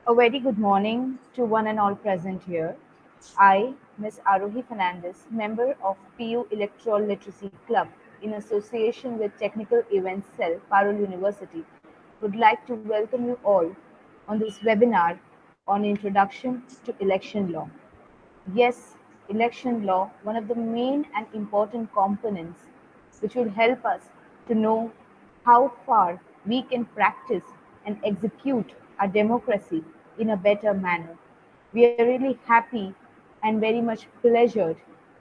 A very good morning to one and all present here. I, Ms. Arohi Fernandez, member of PU Electoral Literacy Club in association with Technical Events Cell, Parul University, would like to welcome you all on this webinar on Introduction to Election Law. Yes, election law, one of the main and important components which will help us to know how far we can practice and execute our democracy in a better manner. We are really happy and very much pleasured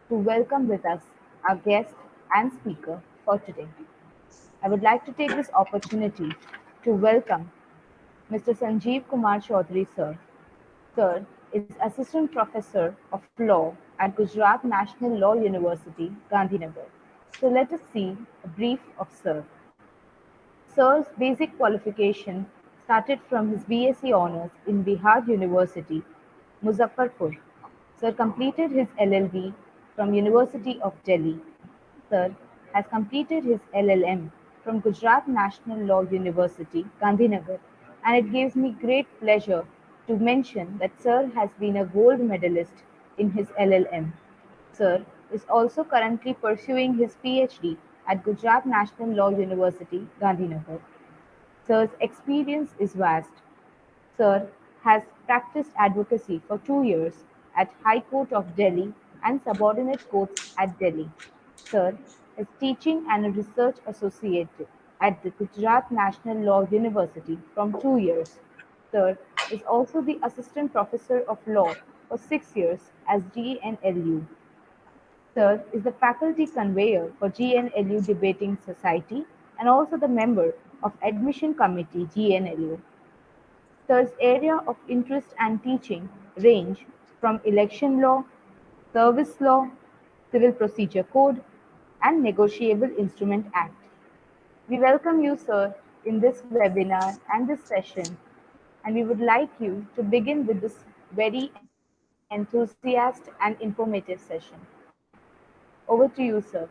to welcome with us our guest and speaker for today. I would like to take this opportunity to welcome Mr. Sanjeev Kumar Chaudhary, sir. Sir is Assistant Professor of Law at Gujarat National Law University, Gandhinagar. So let us see a brief of Sir. Sir's basic qualification started from his BSc Honours in Bihar University, Muzaffarpur. Sir completed his LLB from University of Delhi. Sir has completed his LLM from Gujarat National Law University, Gandhinagar, and it gives me great pleasure to mention that Sir has been a gold medalist in his LLM. Sir is also currently pursuing his PhD at Gujarat National Law University, Gandhinagar. Sir's experience is vast. Sir has practiced advocacy for 2 years at High Court of Delhi and subordinate courts at Delhi. Sir is teaching and a research associate at the Gujarat National Law University from 2 years. Sir is also the assistant professor of law for 6 years as GNLU. Sir is the faculty conveyor for GNLU Debating Society and also the member of Admission Committee GNLU. Sir's area of interest and teaching range from election law, service law, civil procedure code, and Negotiable Instrument Act. We welcome you, sir, in this webinar and this session, and we would like you to begin with this very enthusiastic and informative session. Over to you, sir.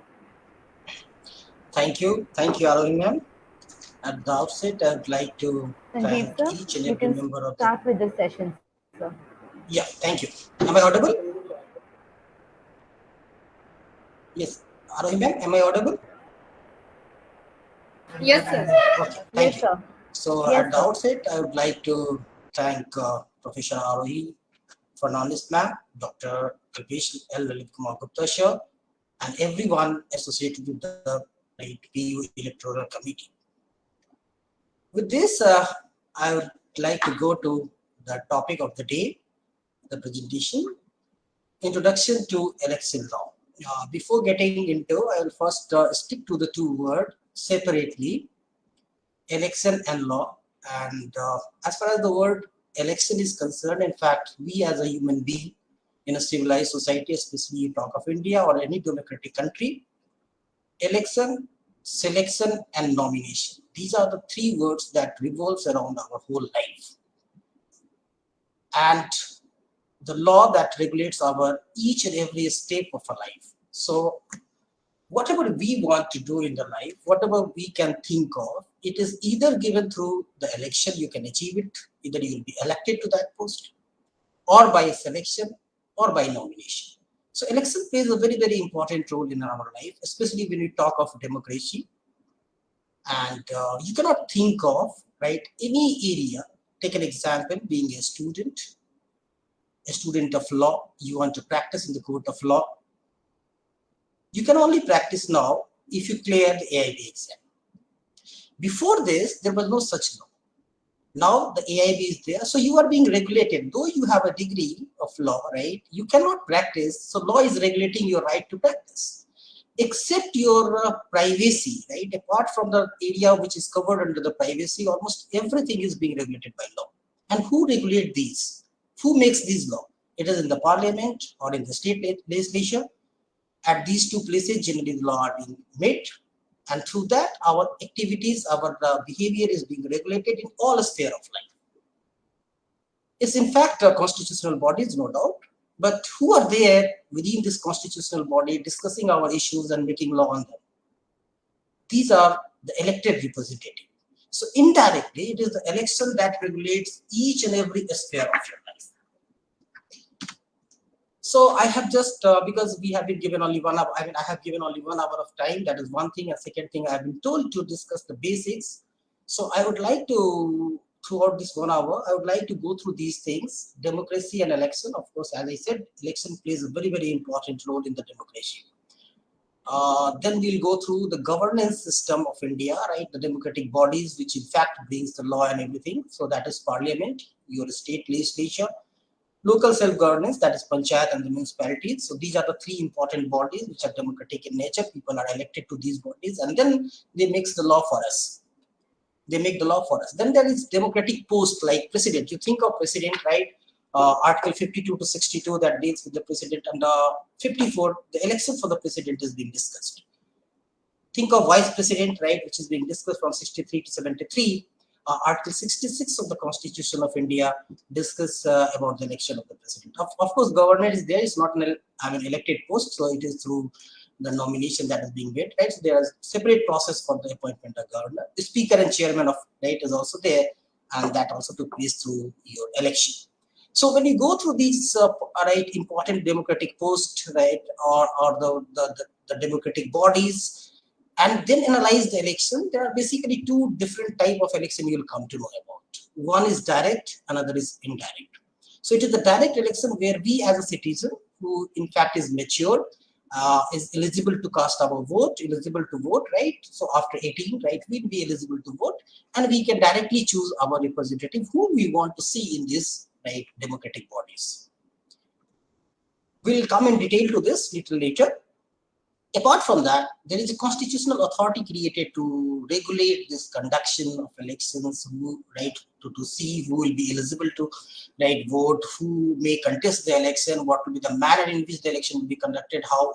Thank you, Arohi ma'am. At the outset, I would like to Sanjeev, thank sir, each and you every can member of the. start with the session, sir. Yeah, thank you. Am I audible? Yes, Arohi ma'am, am I audible? Yes, sir. Okay, Yes, thank you. sir. So Yes, at the sir. outset, I would like to thank Professor Arohi Fernandez ma'am, Dr. Kalpesh L. Lalit Kumar Gupta sir, and everyone associated with the PU Electoral Committee. With this, I would like to go to the topic of the day, the presentation, Introduction to Election Law. Before getting into, I will first stick to the two words separately, election and law. And as far as the word election is concerned, in fact, we as a human being in a civilized society, especially you talk of India or any democratic country, election, selection, and nomination. These are the three words that revolves around our whole life. And the law that regulates our each and every step of our life. So whatever we want to do in the life, whatever we can think of, it is either given through the election, you can achieve it, either you will be elected to that post, or by a selection, or by nomination. So election plays a very, very important role in our life, especially when we talk of democracy. And you cannot think of, right, any area. Take an example, being a student of law, you want to practice in the court of law. You can only practice now if you clear the AIB exam. Before this, there was no such law. Now the AIB is there, so you are being regulated. Though you have a degree of law, right, you cannot practice, so law is regulating your right to practice. Except your privacy, right, apart from the area which is covered under the privacy, almost everything is being regulated by law. And who regulates these? Who makes these law? It is in the parliament or in the state legislature. At these two places, generally the law are being made. And through that, our activities, our behavior is being regulated in all spheres of life. It's in fact a constitutional bodies, no doubt. But who are there within this constitutional body discussing our issues and making law on them? These are the elected representatives. So indirectly, it is the election that regulates each and every sphere of your life. So I have just, because we have been given only 1 hour, I have given only 1 hour of time. That is one thing. And second thing, I have been told to discuss the basics. So I would like to, throughout this 1 hour, I would like to go through these things: democracy and election. Of course, as I said, election plays a very, very important role in the democracy. Then we'll go through the governance system of India, right? The democratic bodies, which in fact brings the law and everything. So that is parliament, your state legislature, local self-governance, that is panchayat and the municipalities. So these are the three important bodies which are democratic in nature. People are elected to these bodies, and then they make the law for us. They make the law for us. Then there is democratic post like president. You think of president, right? Article 52 to 62 that deals with the president, and 54, the election for the president is being discussed. Think of vice president, right, which is being discussed from 63 to 73. Article 66 of the Constitution of India discuss about the election of the president. Of course, governor is there. It's not an elected post, so it is through the nomination that is being made, right? So there is separate process for the appointment of governor. The speaker and chairman of, right, is also there, and that also took place through your election. So when you go through these right, important democratic posts, right, or the democratic bodies, and then analyze the election, there are basically two different type of election you will come to know about. One is direct, another is indirect. So it is the direct election where we as a citizen who in fact is mature, is eligible to cast our vote, eligible to vote, right? So after 18, right, we'll be eligible to vote, and we can directly choose our representative who we want to see in these, right, democratic bodies. We'll come in detail to this little later. Apart from that, there is a constitutional authority created to regulate this conduction of elections, who, right, to see who will be eligible to, right, vote, who may contest the election, what will be the manner in which the election will be conducted, how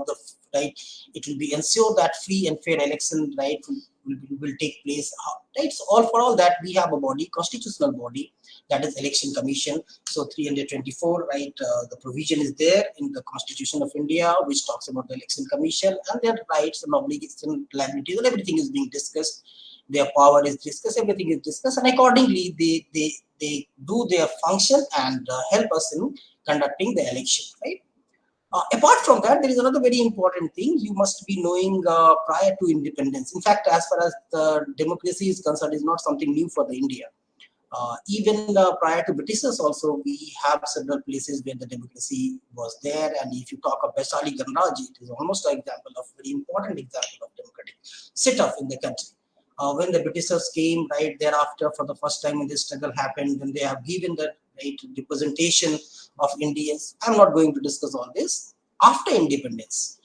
the, right, it will be ensured that free and fair election, right, will take place, right? So all for all that, we have a body, constitutional body, that is Election Commission. So 324, right, the provision is there in the Constitution of India, which talks about the Election Commission and their rights and obligations, liabilities, and everything is being discussed. Their power is discussed, everything is discussed, and accordingly they do their function and help us in conducting the election, right? Apart from that, there is another very important thing you must be knowing prior to independence. In fact, as far as the democracy is concerned, is not something new for the India. Even prior to Britishers also, we have several places where the democracy was there. And if you talk of Vaishali Ganraj, it is almost an example of very important example of democratic sit-off in the country. When the Britishers came, right, thereafter, for the first time when this struggle happened, when they have given the, right, representation of Indians. I'm not going to discuss all this. After independence,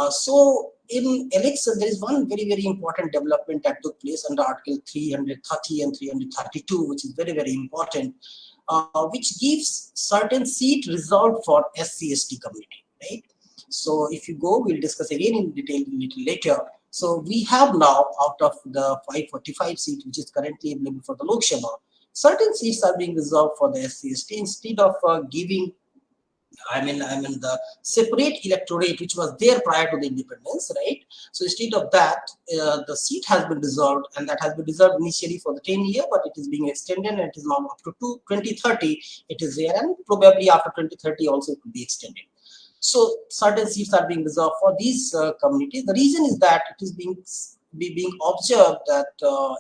so in election, there is one very, very important development that took place under Article 330 and 332, which is very, very important, which gives certain seat reserved for SC/ST community, right? So if you go, we'll discuss again in detail a little later. So we have now, out of the 545 seats, which is currently available for the Lok Sabha, certain seats are being reserved for the SC/ST instead of giving, the separate electorate which was there prior to the independence, right? So instead of that, the seat has been reserved, and that has been reserved initially for the 10 year, but it is being extended, and it is now up to 2030. It is there, and probably after 2030 also it will be extended. So certain seats are being reserved for these communities. The reason is that it is being observed that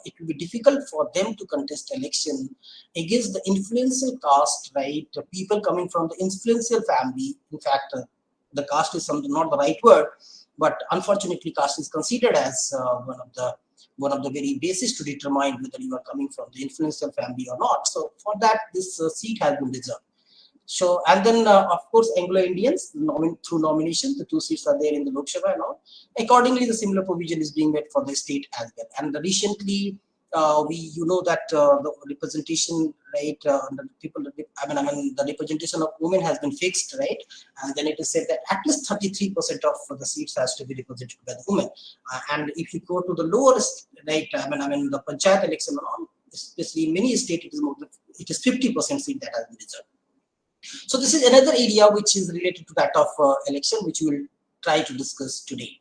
it will be difficult for them to contest election against the influential caste, right? People coming from the influential family. In fact, the caste is not the right word, but unfortunately, caste is considered as one of the very basis to determine whether you are coming from the influential family or not. So for that, this seat has been reserved. So, and then of course, Anglo-Indians, through nomination, the 2 seats are there in the Lok Sabha and all. Accordingly, the similar provision is being made for the state as well. And recently, you know that the representation, right, the people, the representation of women has been fixed, right? And then it is said that at least 33% of the seats has to be represented by the women. And if you go to the lowest, right, the panchayat election and all, especially in many states, it is 50% seat that has been reserved. So this is another area which is related to that of election, which we will try to discuss today.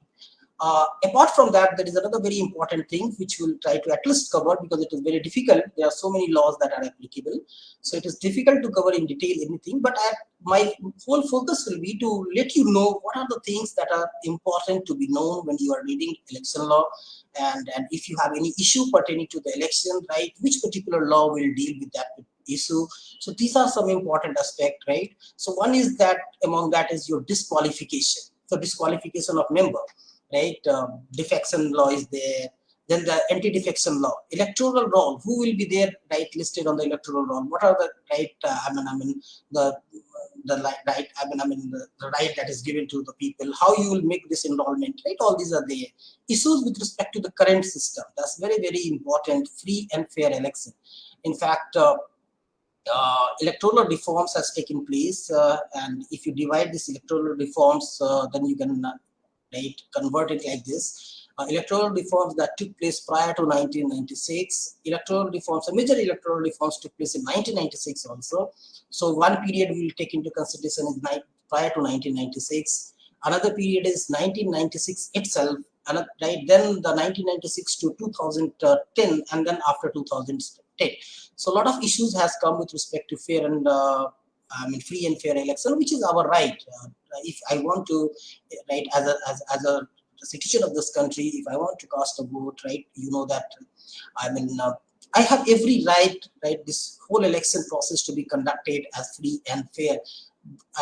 Apart from that, there is another very important thing which we'll try to at least cover, because it is very difficult. There are so many laws that are applicable, so it is difficult to cover in detail anything. But my whole focus will be to let you know what are the things that are important to be known when you are reading election law, and if you have any issue pertaining to the election, right, which particular law will deal with that issue. So these are some important aspects, right? So one is that among that is your disqualification. So disqualification of member, right? Defection law is there. Then the anti-defection law, electoral roll, who will be there, right, listed on the electoral roll? What are the right? Right. The right that is given to the people. How you will make this enrollment, right? All these are there. Issues with respect to the current system. That's very, very important. Free and fair election. In fact, electoral reforms has taken place, and if you divide this electoral reforms, then you can right, convert it like this. Electoral reforms that took place prior to 1996, electoral reforms, major electoral reforms took place in 1996 also. So one period we will take into consideration is prior to 1996. Another period is 1996 itself, and right, then the 1996 to 2010, and then after 2010. So a lot of issues has come with respect to fair and free and fair election, which is our right. If I want to, right, as a citizen of this country, if I want to cast a vote, right, you know that I have every right, right, this whole election process to be conducted as free and fair.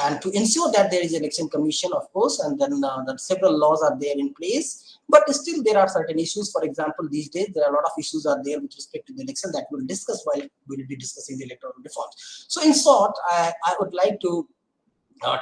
And to ensure that there is election commission, of course, and then that several laws are there in place, but still there are certain issues. For example, these days there are a lot of issues are there with respect to the election that we'll discuss while we'll be discussing the electoral reforms. So in short, I would like to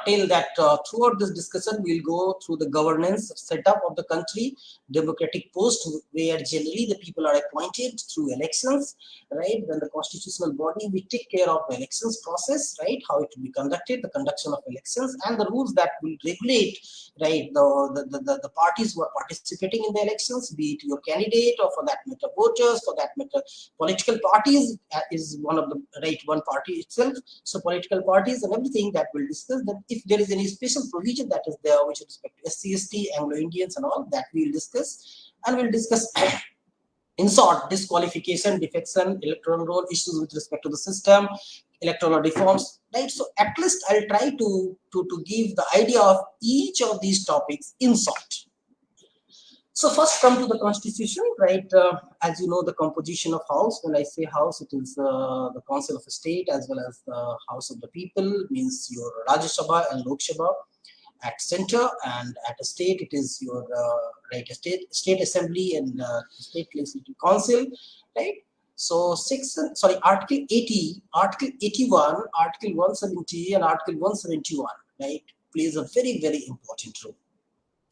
tell that throughout this discussion, we'll go through the governance setup of the country, democratic post, where generally the people are appointed through elections, right? Then the constitutional body will take care of the elections process, right? How it will be conducted, the conduction of elections, and the rules that will regulate, right, the parties who are participating in the elections, be it your candidate or for that matter voters, for that matter political parties is one of the right one party itself. So political parties and everything that we'll discuss, that if there is any special provision that is there with respect to SC/ST, Anglo-Indians and all that we'll discuss, and we'll discuss in short disqualification, defection, electoral roll, issues with respect to the system, electoral reforms, right? So at least I'll try to give the idea of each of these topics in short. So first come to the constitution, right? As you know, the composition of house, when I say house, it is the council of state as well as the house of the people, means your Rajya Sabha and Lok Sabha at center, and at a state it is your right state assembly and state legislative council, right? So article 80, article 81, article 170 and article 171, right, plays a very, very important role.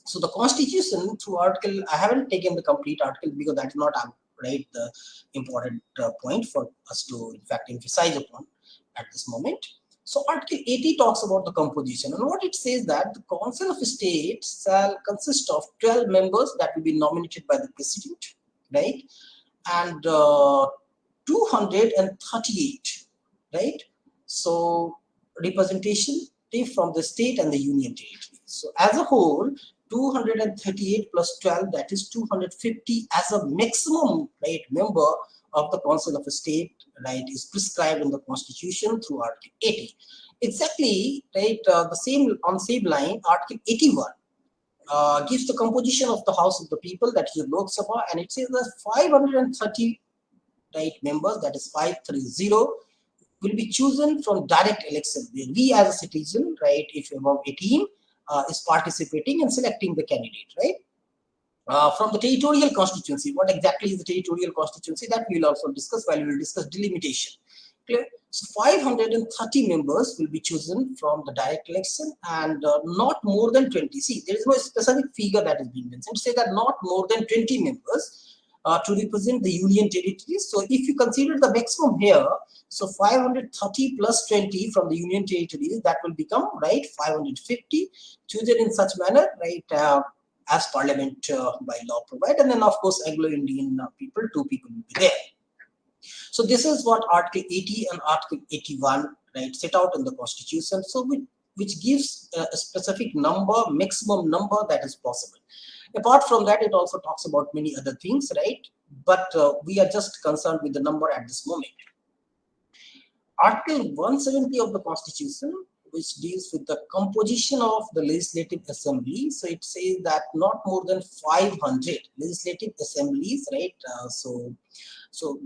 So the constitution through article, I haven't taken the complete article because that is not right the important point for us to in fact emphasize upon at this moment. So article 80 talks about the composition, and what it says that the council of state shall consist of 12 members that will be nominated by the president, right, and 238, right, so representation from the state and the union territory. So as a whole, 238 plus 12, that is 250 as a maximum, right, member of the council of a state, right, is prescribed in the constitution through article 80. Exactly, right, the same on same line, article 81 gives the composition of the house of the people, that is the Lok Sabha, and it says that 530, right, members, that is 530, will be chosen from direct election. We as a citizen, right, if you're above 18, is participating and selecting the candidate, right? From the territorial constituency. What exactly is the territorial constituency? That we will also discuss while we will discuss delimitation. Clear? So 530 members will be chosen from the direct election, and not more than 20. See, there is no specific figure that is being mentioned. Say that not more than 20 members to represent the union territories. So if you consider the maximum here, so 530 plus 20 from the union territories, that will become, right, 550, chosen in such manner, right, as parliament by law provide. And then of course Anglo-Indian people, 2 people will be there. So this is what article 80 and article 81, right, set out in the constitution, so which gives a specific number, maximum number that is possible. Apart from that, it also talks about many other things, right? But we are just concerned with the number at this moment. Article 170 of the Constitution, which deals with the composition of the Legislative Assembly. So it says that not more than 500 legislative assemblies, right? So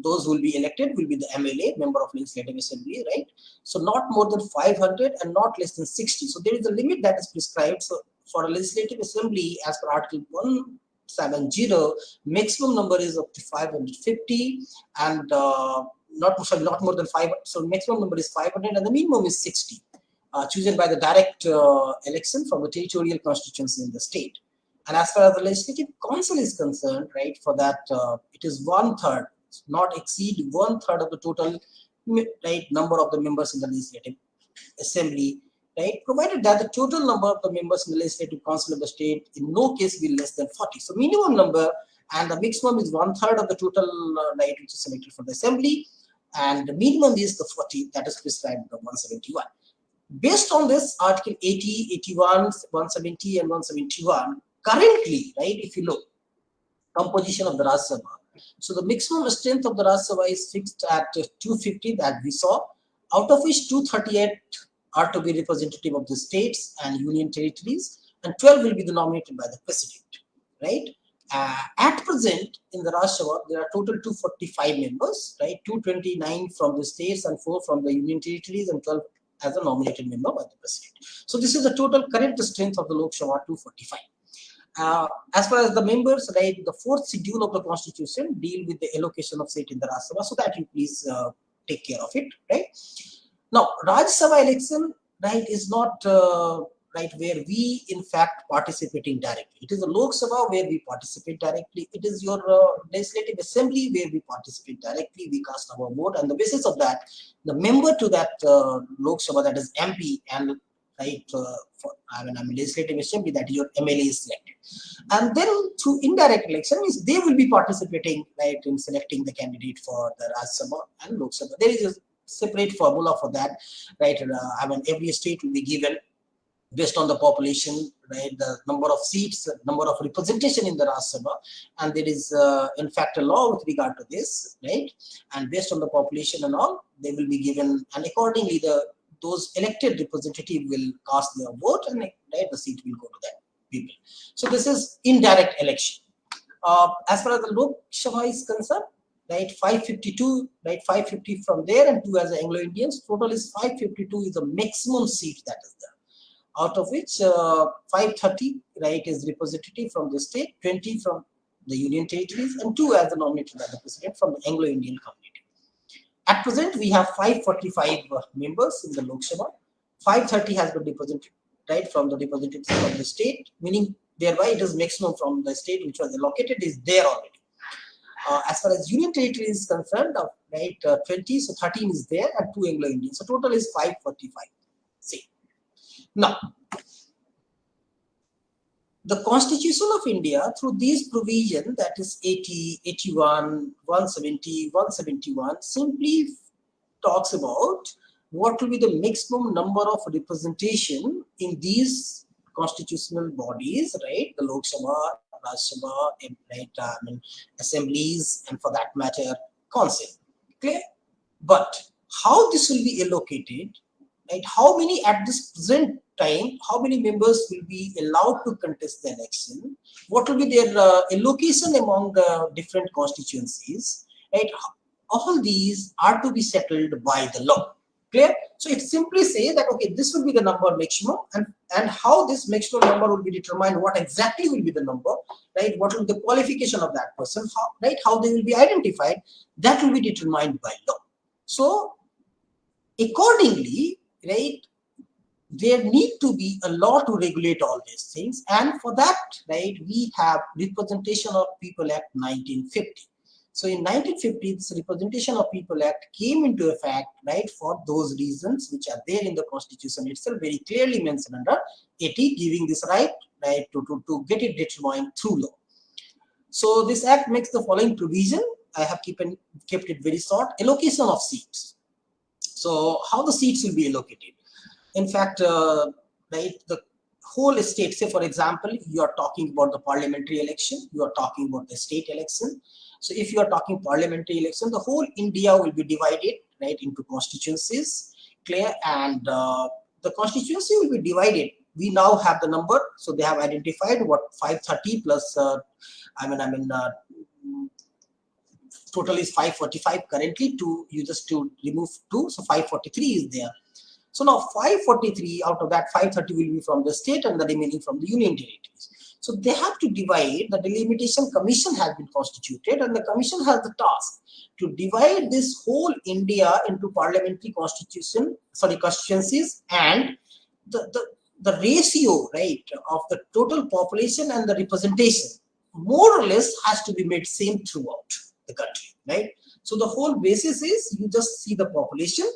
those will be elected will be the MLA, member of Legislative Assembly, right? So not more than 500 and not less than 60. So there is a limit that is prescribed. So for a Legislative Assembly, as per Article 170, maximum number is up to 550, and not more than 5. So maximum number is 500, and the minimum is 60, chosen by the direct election from the territorial constituency in the state. And as far as the Legislative Council is concerned, right, for that it is 1/3, not exceed 1/3 of the total, right, number of the members in the Legislative Assembly, right, provided that the total number of the members in the Legislative Council of the state in no case be less than 40. So minimum number and the maximum is 1/3 of the total, right, which is selected for the Assembly, and the minimum is the 40 that is prescribed in the 171. Based on this, Article 80, 81, 170, and 171, currently, right, if you look, composition of the Rajya Sabha. So the maximum strength of the Rajya Sabha is fixed at 250 that we saw, out of which 238 are to be representative of the states and union territories, and 12 will be nominated by the president, right? At present, in the Rajya Sabha, there are total 245 members, right? 229 from the states and 4 from the union territories, and 12 as a nominated member by the president. So this is the total current strength of the Lok Sabha, 245. As far as the members, right, the 4th schedule of the Constitution deal with the allocation of seat in the Rajya Sabha, so that you please take care of it, right? Now, Rajya Sabha election, right, is not right where we in fact participating directly. It is the Lok Sabha where we participate directly. It is your Legislative Assembly where we participate directly. We cast our vote, and the basis of that, the member to that Lok Sabha, that is MP, and right, Legislative Assembly, that your MLA is selected. And then through indirect election means they will be participating, right, in selecting the candidate for the Rajya Sabha and Lok Sabha. There is a separate formula for that, right? Every state will be given based on the population, right, the number of seats, number of representation in the Rajya Sabha, and there is in fact a law with regard to this, right? And based on the population and all, they will be given, and accordingly those elected representative will cast their vote, and right, the seat will go to that people. So this is indirect election. As far as the Lok Sabha is concerned, right, 552, right, 550 from there and 2 as the Anglo-Indians, total is 552 is the maximum seat that is there. Out of which 530, right, is representative from the state, 20 from the union territories, and 2 as the nominated by the president from the Anglo-Indian community. At present, we have 545 members in the Lok Sabha. 530 has been represented, right, from the representatives from the state, meaning thereby it is maximum from the state which was allocated is there already. As far as union territory is concerned, right, 20, so 13 is there, and 2 Anglo-Indians. So total is 545. See. Now, the Constitution of India, through these provisions, that is 80, 81, 170, 171, simply talks about what will be the maximum number of representation in these constitutional bodies, right? The Lok Sabha, Rajya Sabha, right, assemblies, and for that matter, council. Clear? But how this will be allocated, right? How many at this present time, how many members will be allowed to contest the election? What will be their allocation among the different constituencies? Right? All these are to be settled by the law. Clear? So it simply says that, okay, this will be the number maximum, and how this maximum number will be determined, what exactly will be the number, right? What will be the qualification of that person, how, right? How they will be identified, that will be determined by law. So accordingly, right, there need to be a law to regulate all these things, and for that, right, we have Representation of People Act 1950. So in 1950, this Representation of People Act came into effect, right, for those reasons which are there in the Constitution itself, very clearly mentioned under 80, giving this right, to get it determined through law. So this act makes the following provision. I have kept it very short. Allocation of seats. So how the seats will be allocated? In fact, right, whole state, say for example, you are talking about the parliamentary election, you are talking about the state election. So if you are talking parliamentary election, the whole India will be divided, right, into constituencies, clear, and the constituency will be divided. We now have the number, so they have identified what 530 plus, total is 545 currently. You just to remove 2, so 543 is there. So now 543 out of that 530 will be from the state and the remaining from the union territories. So they have to divide. The Delimitation Commission has been constituted, and the commission has the task to divide this whole India into parliamentary constituencies, and the ratio, right, of the total population and the representation more or less has to be made same throughout the country, right? So the whole basis is you just see the population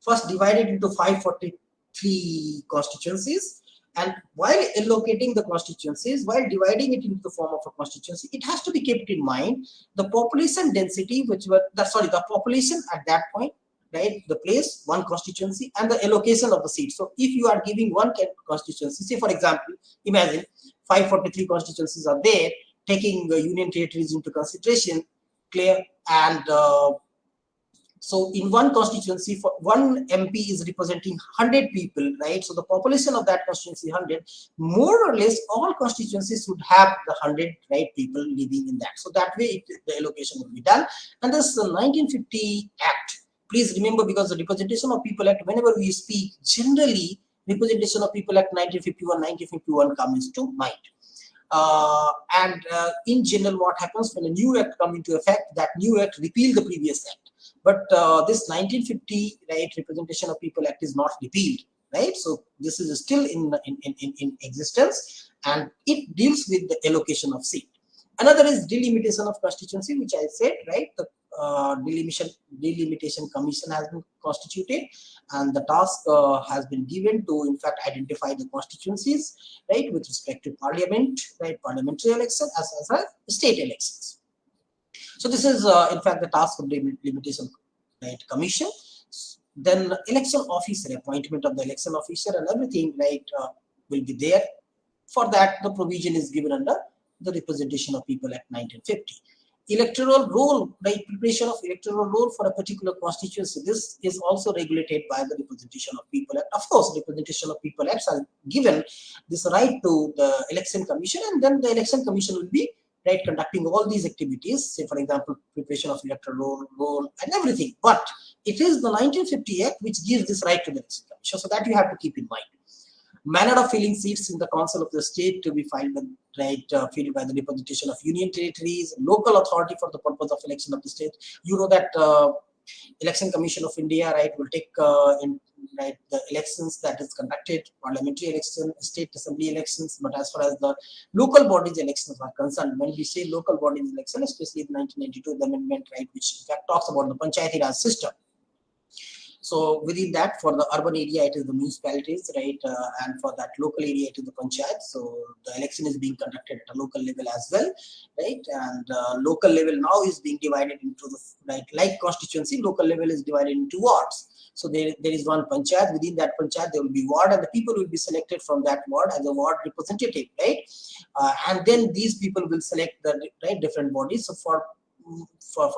first divided into 543 constituencies, and while allocating the constituencies, while dividing it into the form of a constituency, it has to be kept in mind the population density, the population at that point, right, the place, one constituency, and the allocation of the seats. So if you are giving one constituency, say for example, imagine 543 constituencies are there, taking the union territories into consideration, clear, and so in one constituency, for one MP is representing 100 people, right? So the population of that constituency 100, more or less all constituencies would have the 100, right, people living in that. So that way the allocation will be done. And this 1950 Act, please remember, because the Representation of People Act, whenever we speak, generally Representation of People Act 1951 comes to mind. In general, what happens when a new act comes into effect, that new act repeal the previous act. But this 1950, right, Representation of People Act is not repealed, right? So this is still in existence, and it deals with the allocation of seat. Another is delimitation of constituency, which I said, right? The Delimitation Commission has been constituted, and the task has been given to, in fact, identify the constituencies, right, with respect to parliament, right, parliamentary election as well as state elections. So this is, in fact, the task of Delimitation, right, Commission. Then election officer, appointment of the election officer and everything, right, will be there. For that, the provision is given under the Representation of People Act 1950. Electoral roll, right, preparation of electoral roll for a particular constituency. This is also regulated by the Representation of People Act. Of course, Representation of People Act has given this right to the Election Commission, and then the Election Commission will be, right, conducting all these activities, say for example, preparation of electoral roll and everything. But it is the 1950 Act which gives this right to the Election Commission. So that you have to keep in mind. Manner of filling seats in the Council of the State to be filled by the Representation of Union Territories, local authority for the purpose of election of the state. You know that Election Commission of India, right, will take the elections that is conducted, parliamentary election, state assembly elections. But as far as the local bodies elections are concerned, when we say local bodies election, especially the 1992 the amendment, right, which in fact talks about the Panchayati Raj system. So within that, for the urban area, it is the municipalities, right, and for that local area, it is the panchayat. So the election is being conducted at a local level as well, right, and local level now is being divided into the, right, like constituency, local level is divided into wards. So there is one panchayat. Within that panchayat, there will be ward, and the people will be selected from that ward as a ward representative, right, and then these people will select the, right, different bodies. So for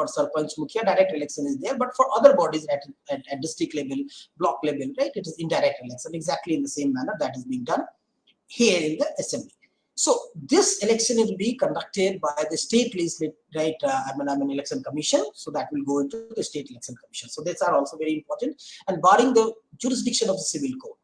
Sarpanch Mukhya, direct election is there, but for other bodies at district level, block level, right, it is indirect election, exactly in the same manner that is being done here in the assembly. So this election will be conducted by the state legislative, right, election commission. So that will go into the state election commission. So these are also very important, and barring the jurisdiction of the civil code.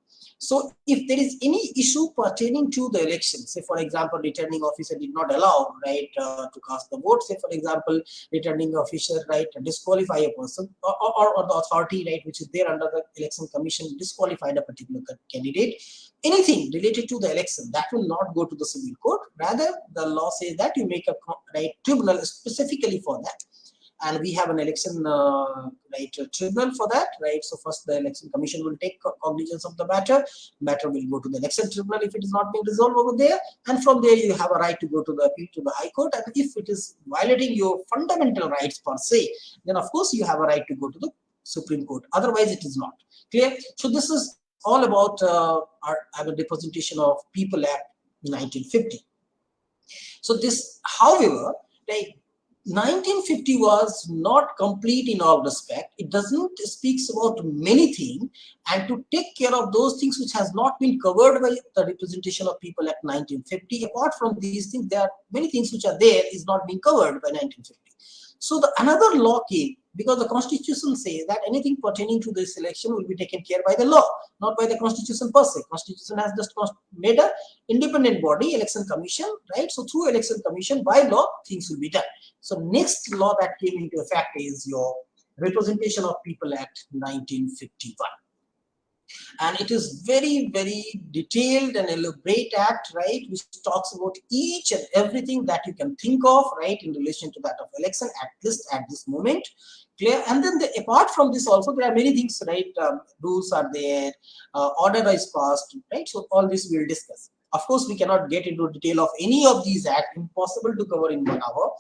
So if there is any issue pertaining to the election, say for example, returning officer did not allow, right, to cast the vote, say for example, returning officer, right, disqualify a person, or the authority, right, which is there under the election commission disqualified a particular candidate, anything related to the election, that will not go to the civil court. Rather, the law says that you make a, right, tribunal specifically for that. And we have an election tribunal for that, right? So first the election commission will take cognizance of the matter. Matter will go to the election tribunal if it is not being resolved over there, and from there you have a right to go to the appeal to the High Court. And if it is violating your fundamental rights per se, then of course you have a right to go to the Supreme Court. Otherwise, it is not clear. So this is all about our representation of people act 1950. So this, however, like 1950 was not complete in all respect. It doesn't speaks about many things, and to take care of those things which has not been covered by the representation of people at 1950. Apart from these things, there are many things which are there is not being covered by 1950. So the another law came because the constitution says that anything pertaining to this election will be taken care by the law, not by the constitution per se. Constitution has just made a independent body, election commission, right? So through election commission, by law, things will be done. So next law that came into effect is your Representation of People Act 1951. And it is very detailed and elaborate act, right, which talks about each and everything that you can think of, right, in relation to that of election, at least at this moment. Clear? And then apart from this also, there are many things, right? Rules are there, order is passed, right? So all this we'll discuss. Of course, we cannot get into detail of any of these acts, impossible to cover in 1 hour.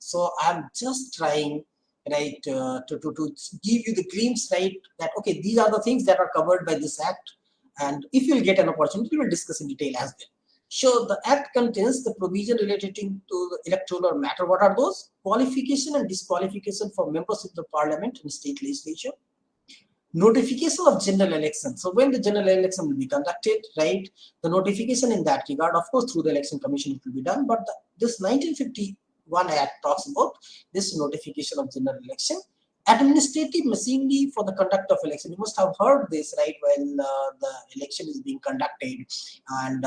So I'm just trying, right, to give you the glimpse, right, that okay, these are the things that are covered by this act, and if you'll get an opportunity, we'll discuss in detail as well. So the act contains the provision related to the electoral matter. What are those? Qualification and disqualification for members of the parliament and state legislature. Notification of general election. So when the general election will be conducted, right, the notification in that regard, of course, through the election commission, it will be done. But this 1951 Act talks about this notification of general election. Administrative machinery for the conduct of election. You must have heard this, right, when the election is being conducted, and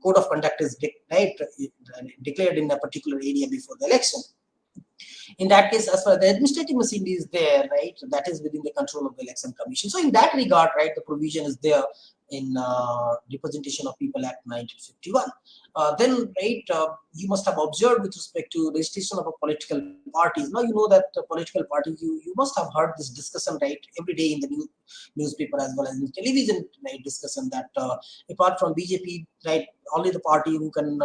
code of conduct is declared in a particular area before the election. In that case, as far as the administrative machinery is there, right, that is within the control of the election commission. So in that regard, right, the provision is there in Representation of People Act 1951. Then, right, you must have observed with respect to registration of a political parties. Now you know that political parties, you must have heard this discussion, right, every day in the newspaper as well as in television, right, discussion that apart from BJP, right, only the party who can,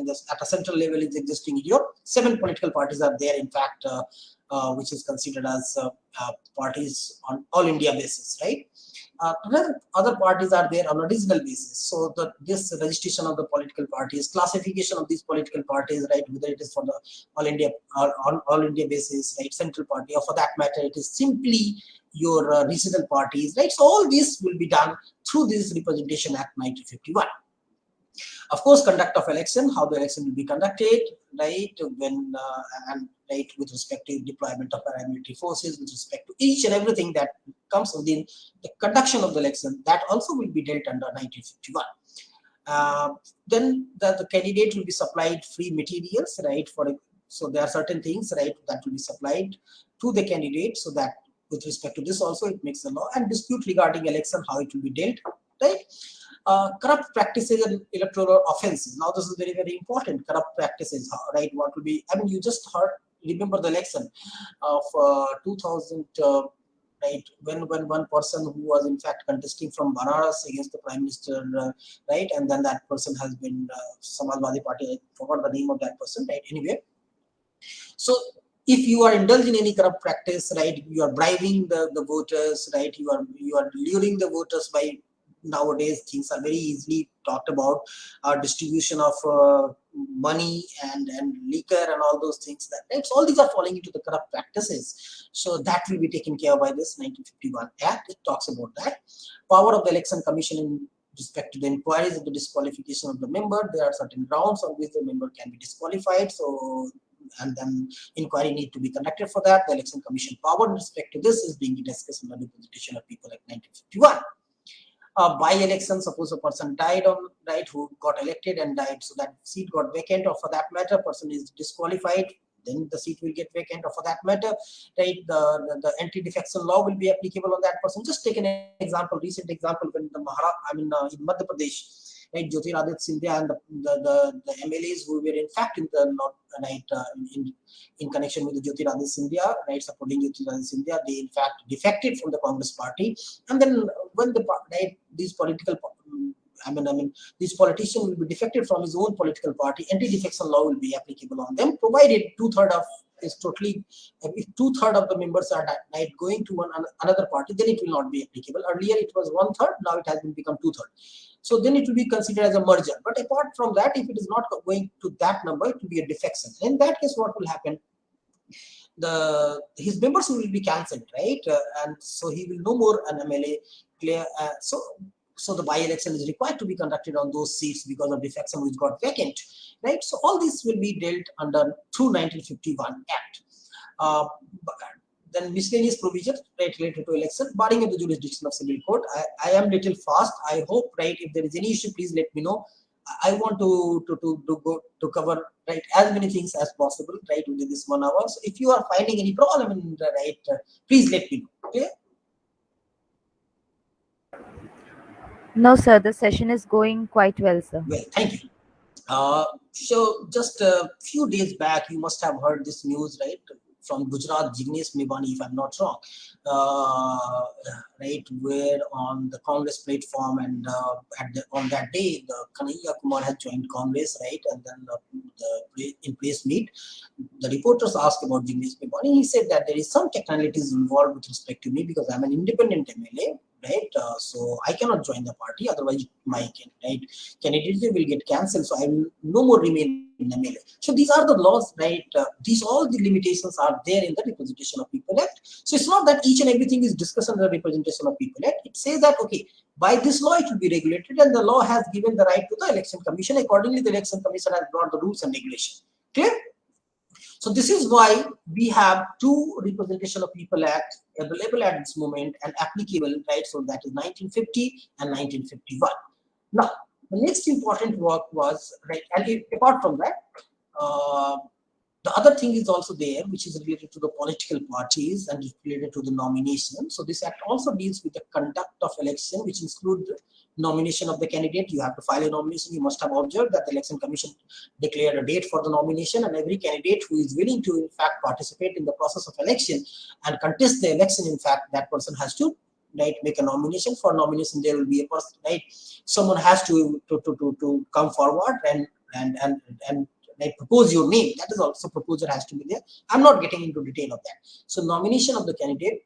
this at a central level is existing in Europe. 7 political parties are there, in fact, which is considered as parties on all India basis, right? Other parties are there on a regional basis. So this registration of the political parties, classification of these political parties, right, whether it is for the all India on all India basis, right, central party, or for that matter, it is simply your regional parties, right? So all this will be done through this Representation Act 1951. Of course, conduct of election, how the election will be conducted, right, when and right, with respect to deployment of paramilitary forces, with respect to each and everything that comes within the conduction of the election, that also will be dealt under 1951. Then the candidate will be supplied free materials, right, so there are certain things, right, that will be supplied to the candidate, so that with respect to this also it makes a law. And dispute regarding election, how it will be dealt, right. Corrupt practices and electoral offenses. Now this is very important. Corrupt practices, right? What will be? I mean, you just remember the election of 2000, right? When one person who was in fact contesting from Banaras against the Prime Minister, right? And then that person has been Samajwadi Party. I forgot the name of that person, right? Anyway, so if you are indulged in any corrupt practice, right? You are bribing the voters, right? You are luring the voters by. Nowadays things are very easily talked about, distribution of money and liquor and all those things, that right? So all these are falling into the corrupt practices, so that will be taken care of by this 1951 Act. It talks about that. Power of the election commission in respect to the inquiries of the disqualification of the member. There are certain grounds on which the member can be disqualified, so and then inquiry need to be conducted for that. The election commission power in respect to this is being discussed in the Representation of People Act 1951. By-election, suppose a person died on, right, who got elected and died, so that seat got vacant, or for that matter, person is disqualified, then the seat will get vacant, or for that matter, right, the anti-defection law will be applicable on that person. Just take an example, recent example, when in Madhya Pradesh, right, Jyotiraditya Scindia and the MLAs who were in fact in the right in connection with the Jyotiraditya Scindia, right, supporting Jyotiraditya Scindia, they in fact defected from the Congress party, and then when the right, these political these politicians will be defected from his own political party, anti-defection law will be applicable on them, provided 2/3 of is totally, if 2/3 of the members are right going to another party, then it will not be applicable. Earlier it was 1/3, now it has been become 2/3. So then it will be considered as a merger. But apart from that, if it is not going to that number, it will be a defection. In that case, what will happen? His members will be cancelled, right? And so he will no more an MLA clear. So the by-election is required to be conducted on those seats because of defection which got vacant, right? So all this will be dealt under through 1951 Act. Uh, then miscellaneous provisions, right, related to election, barring of the jurisdiction of civil court. I am little fast. I hope, right, if there is any issue, please let me know. I want to cover, right, as many things as possible, right, within this 1 hour. So if you are finding any problem in the right, please let me know. Okay. No, sir, the session is going quite well, sir. Well, thank you. So just a few days back, you must have heard this news, right, from Gujarat, Jignesh Mebani, if I'm not wrong, right, where on the Congress platform and on that day, the Kanhaiya Kumar had joined Congress, right, and then in press meet, the reporters asked about Jignesh Mebani. He said that there is some technicalities involved with respect to me because I'm an independent MLA, right, so I cannot join the party, otherwise my candidacy will get cancelled, so I will no more remain in MLA. So these are the laws, right? These all the limitations are there in the Representation of People Act. So it's not that each and everything is discussed under the Representation of People Act. It says that, okay, by this law it will be regulated, and the law has given the right to the Election Commission. Accordingly, the Election Commission has brought the rules and regulations. Clear? So this is why we have two Representation of People Act available at this moment and applicable, right? So that is 1950 and 1951. Now, the next important work was, right, and apart from that, the other thing is also there, which is related to the political parties and related to the nomination. So this act also deals with the conduct of election, which includes the nomination of the candidate. You have to file a nomination. You must have observed that the Election Commission declared a date for the nomination, and every candidate who is willing to, in fact, participate in the process of election and contest the election, in fact, that person has to, right, make a nomination. For nomination, there will be a person, right, someone has to come forward and like propose your name. That is also, proposer has to be there. I'm not getting into detail of that. So nomination of the candidate,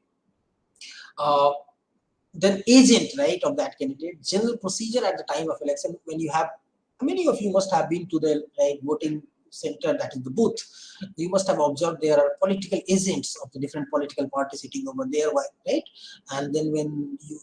then agent, right, of that candidate, general procedure at the time of election. When you have, many of you must have been to the, right, voting center, that is the booth. You must have observed there are political agents of the different political parties sitting over there, right? And then when you,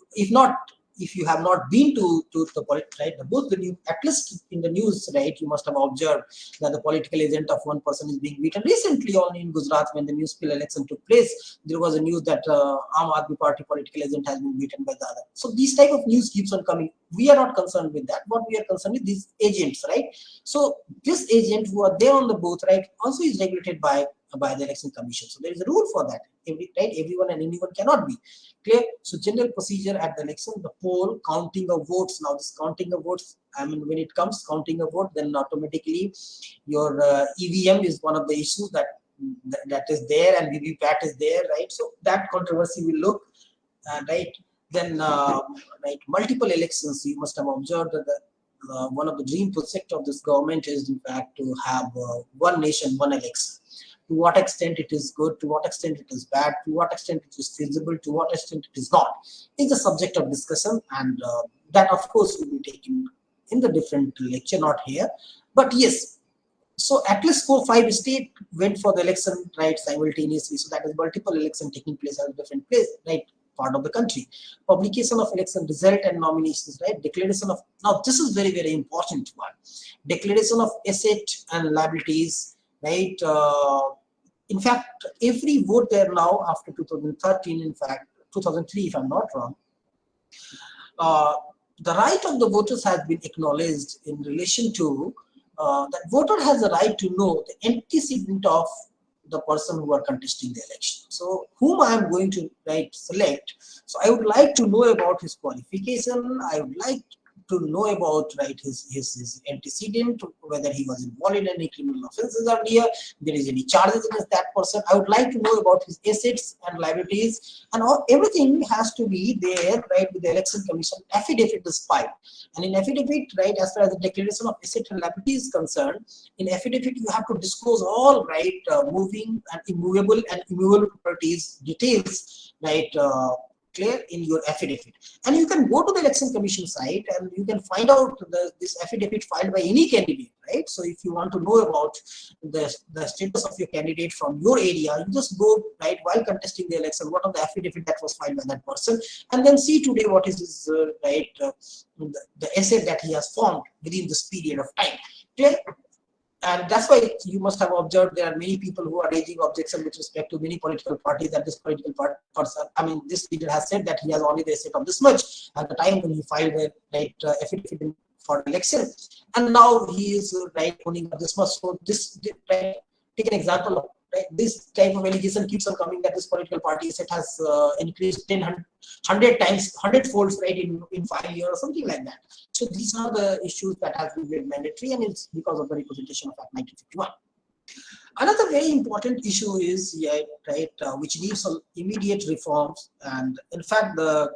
if you have not been to the right, the booth, then you, at least in the news, right, you must have observed that the political agent of one person is being beaten. Recently, only in Gujarat, when the municipal election took place, there was a news that Aam Aadmi Party political agent has been beaten by the other. So these type of news keeps on coming. We are not concerned with that. What we are concerned with these agents, right? So this agent who are there on the booth, right, also is regulated by the Election Commission. So there is a rule for that. Everyone and anyone cannot be. Clear? So general procedure at the election, the poll, counting of votes. Now this counting of votes, I mean, when it comes counting of vote, then automatically your EVM is one of the issues that is there, and VVPAT is there, right? So that controversy will look, right. Then right, multiple elections. You must have observed that one of the dream project of this government is, in fact, to have one nation, one election. To what extent it is good, to what extent it is bad, to what extent it is feasible, to what extent it is not, is a subject of discussion, and that, of course, will be taken in the different lecture, not here. But yes, so at least 4-5 states went for the election, right, simultaneously. So that is multiple election taking place at a different place, right, part of the country. Publication of election result and nominations, right, declaration of, now this is very, very important one, declaration of asset and liabilities, right. In fact, every vote there now after 2013, in fact 2003, if I'm not wrong, the right of the voters has been acknowledged in relation to that voter has the right to know the antecedent of the person who are contesting the election. So whom I am going to, right, select. So I would like to know about his qualification. I would like to know about, right, his antecedent, whether he was involved in any criminal offences earlier, there is any charges against that person. I would like to know about his assets and liabilities, and everything has to be there, right, with the Election Commission. Affidavit is filed, and in affidavit, right, as far as the declaration of asset and liability is concerned, in affidavit you have to disclose all, right, moving and immovable properties details, right, clear in your affidavit. And you can go to the Election Commission site and you can find out this affidavit filed by any candidate, right? So if you want to know about the status of your candidate from your area, you just go, right, while contesting the election, what are the affidavit that was filed by that person, and then see today what is his, the asset that he has formed within this period of time. Clear? And that's why you must have observed there are many people who are raising objection with respect to many political parties, that this political person, I mean, this leader has said that he has only the asset of this much at the time when he filed a, right, affidavit for election, and now he is, right, owning this much. So this, right, take an example of, right, this type of allegation keeps on coming, that this political party asset has increased 100 times, 100 folds, right, in 5 years or something like that. So these are the issues that have been made mandatory, and it's because of the representation of Act 1951. Another very important issue is, yeah, right, which needs some immediate reforms, and in fact the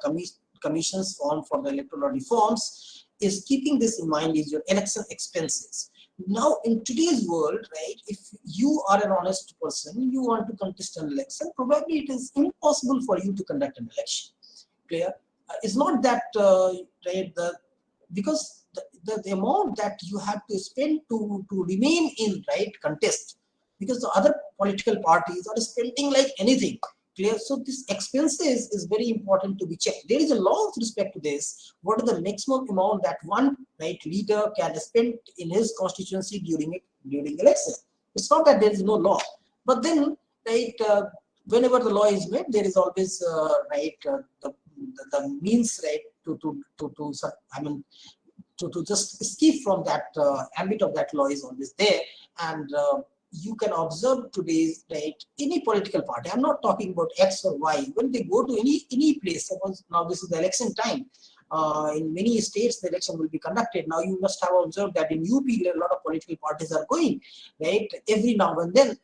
commission's form for the electoral reforms is keeping this in mind, is your election expenses. Now in today's world, right, if you are an honest person, you want to contest an election, probably it is impossible for you to conduct an election. Clear? It's not that, right, because the amount that you have to spend to remain in, right, contest, because the other political parties are spending like anything. Clear? So this expenses is very important to be checked. There is a law with respect to this. What is the maximum amount that one, right, leader can spend in his constituency during election? It's not that there is no law, but then, right, whenever the law is made, there is always, right, the means, right, I mean, to just escape from that ambit of that law is always there. And you can observe today's, right, any political party, I'm not talking about X or Y, when they go to any place, suppose now this is the election time, in many states the election will be conducted. Now you must have observed that in UP a lot of political parties are going, right, every now and then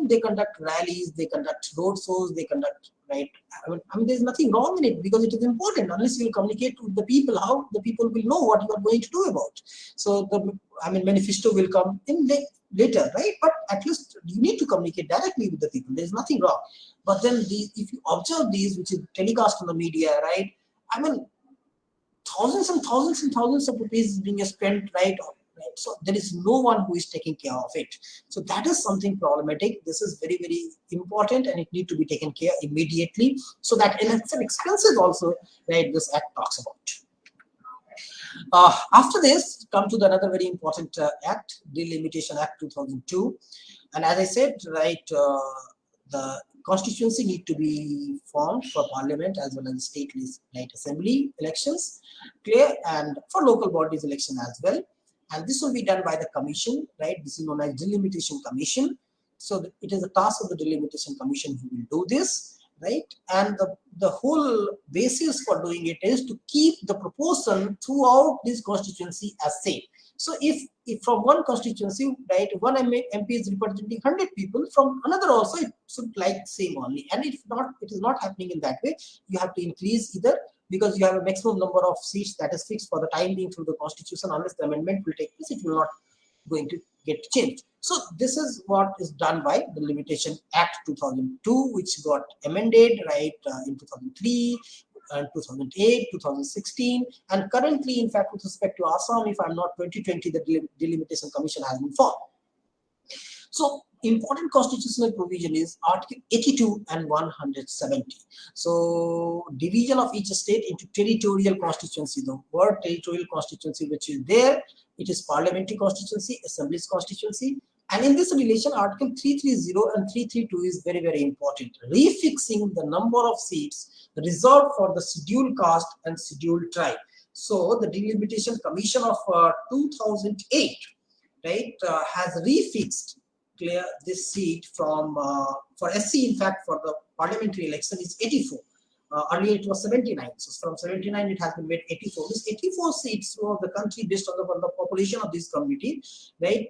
they conduct rallies, they conduct road shows, they conduct, right, I mean there's nothing wrong in it, because it is important. Unless you will communicate with the people, how the people will know what you are going to do about. So the, I mean, manifesto will come in later, right, but at least you need to communicate directly with the people. There's nothing wrong. But then if you observe these, which is telecast on the media, right, I mean, thousands and thousands and thousands of rupees is being spent, right, so there is no one who is taking care of it. So that is something problematic. This is very, very important, and it needs to be taken care immediately, so that election expenses also, right, this act talks about. After this, come to another very important act, Delimitation Act 2002. And as I said, right, the constituency need to be formed for parliament as well as state, right, assembly elections, clear, and for local bodies election as well. And this will be done by the commission, right? This is known as Delimitation Commission. So it is the task of the Delimitation Commission who will do this, right? And the whole basis for doing it is to keep the proportion throughout this constituency as same. So if from one constituency, right, one MP is representing 100 people, from another also it should like same only. And if not, it is not happening in that way. You have to increase either, because you have a maximum number of seats that is fixed for the time being through the constitution. Unless the amendment will take place, it will not going to get changed. So this is what is done by the Limitation Act 2002, which got amended, right, in 2003, 2008, 2016, and currently, in fact, with respect to Assam, if I'm not 2020, the Delimitation Commission has been formed. So important constitutional provision is Article 82 and 170. So division of each state into territorial constituency. The word territorial constituency which is there, it is parliamentary constituency, assembly's constituency. And in this relation, Article 330 and 332 is very, very important. Refixing the number of seats reserved for the scheduled caste and scheduled tribe. So the Delimitation Commission of 2008, right, has refixed, clear, this seat from for SC, in fact, for the parliamentary election is 84. Earlier it was 79. So from 79 it has been made 84. This 84 seats for the country based on the population of this community, right,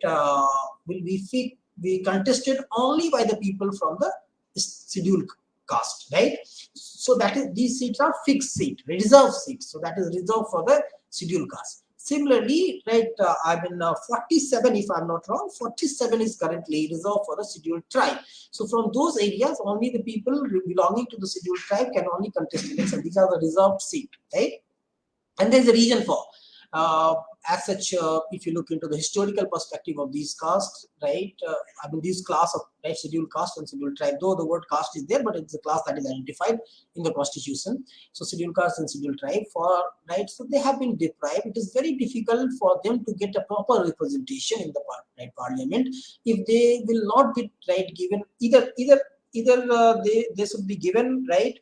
will be contested only by the people from the scheduled caste, right? So that is, these seats are fixed seat, reserved seats. So that is reserved for the scheduled caste. Similarly, right, 47, if I'm not wrong, 47 is currently reserved for the scheduled tribe. So from those areas, only the people belonging to the scheduled tribe can only contest election. These are the reserved seat, right? And there's a reason for. Uh, as such, if you look into the historical perspective of these castes, right, I mean, these class of, right, scheduled caste and scheduled tribe, though the word caste is there, but it's a class that is identified in the constitution. So scheduled caste and scheduled tribe, for, right, so they have been deprived. It is very difficult for them to get a proper representation in the parliament if they will not be, right, given either they should be given, right,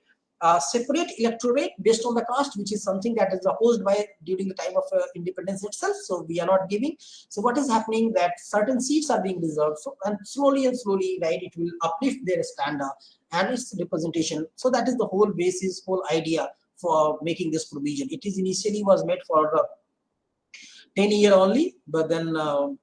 separate electorate based on the caste, which is something that is opposed by during the time of independence itself. So we are not giving. So what is happening, that certain seats are being reserved. So, and slowly, right, it will uplift their standard and its representation. So that is the whole basis, whole idea for making this provision. It is initially was made for 10-year only, but then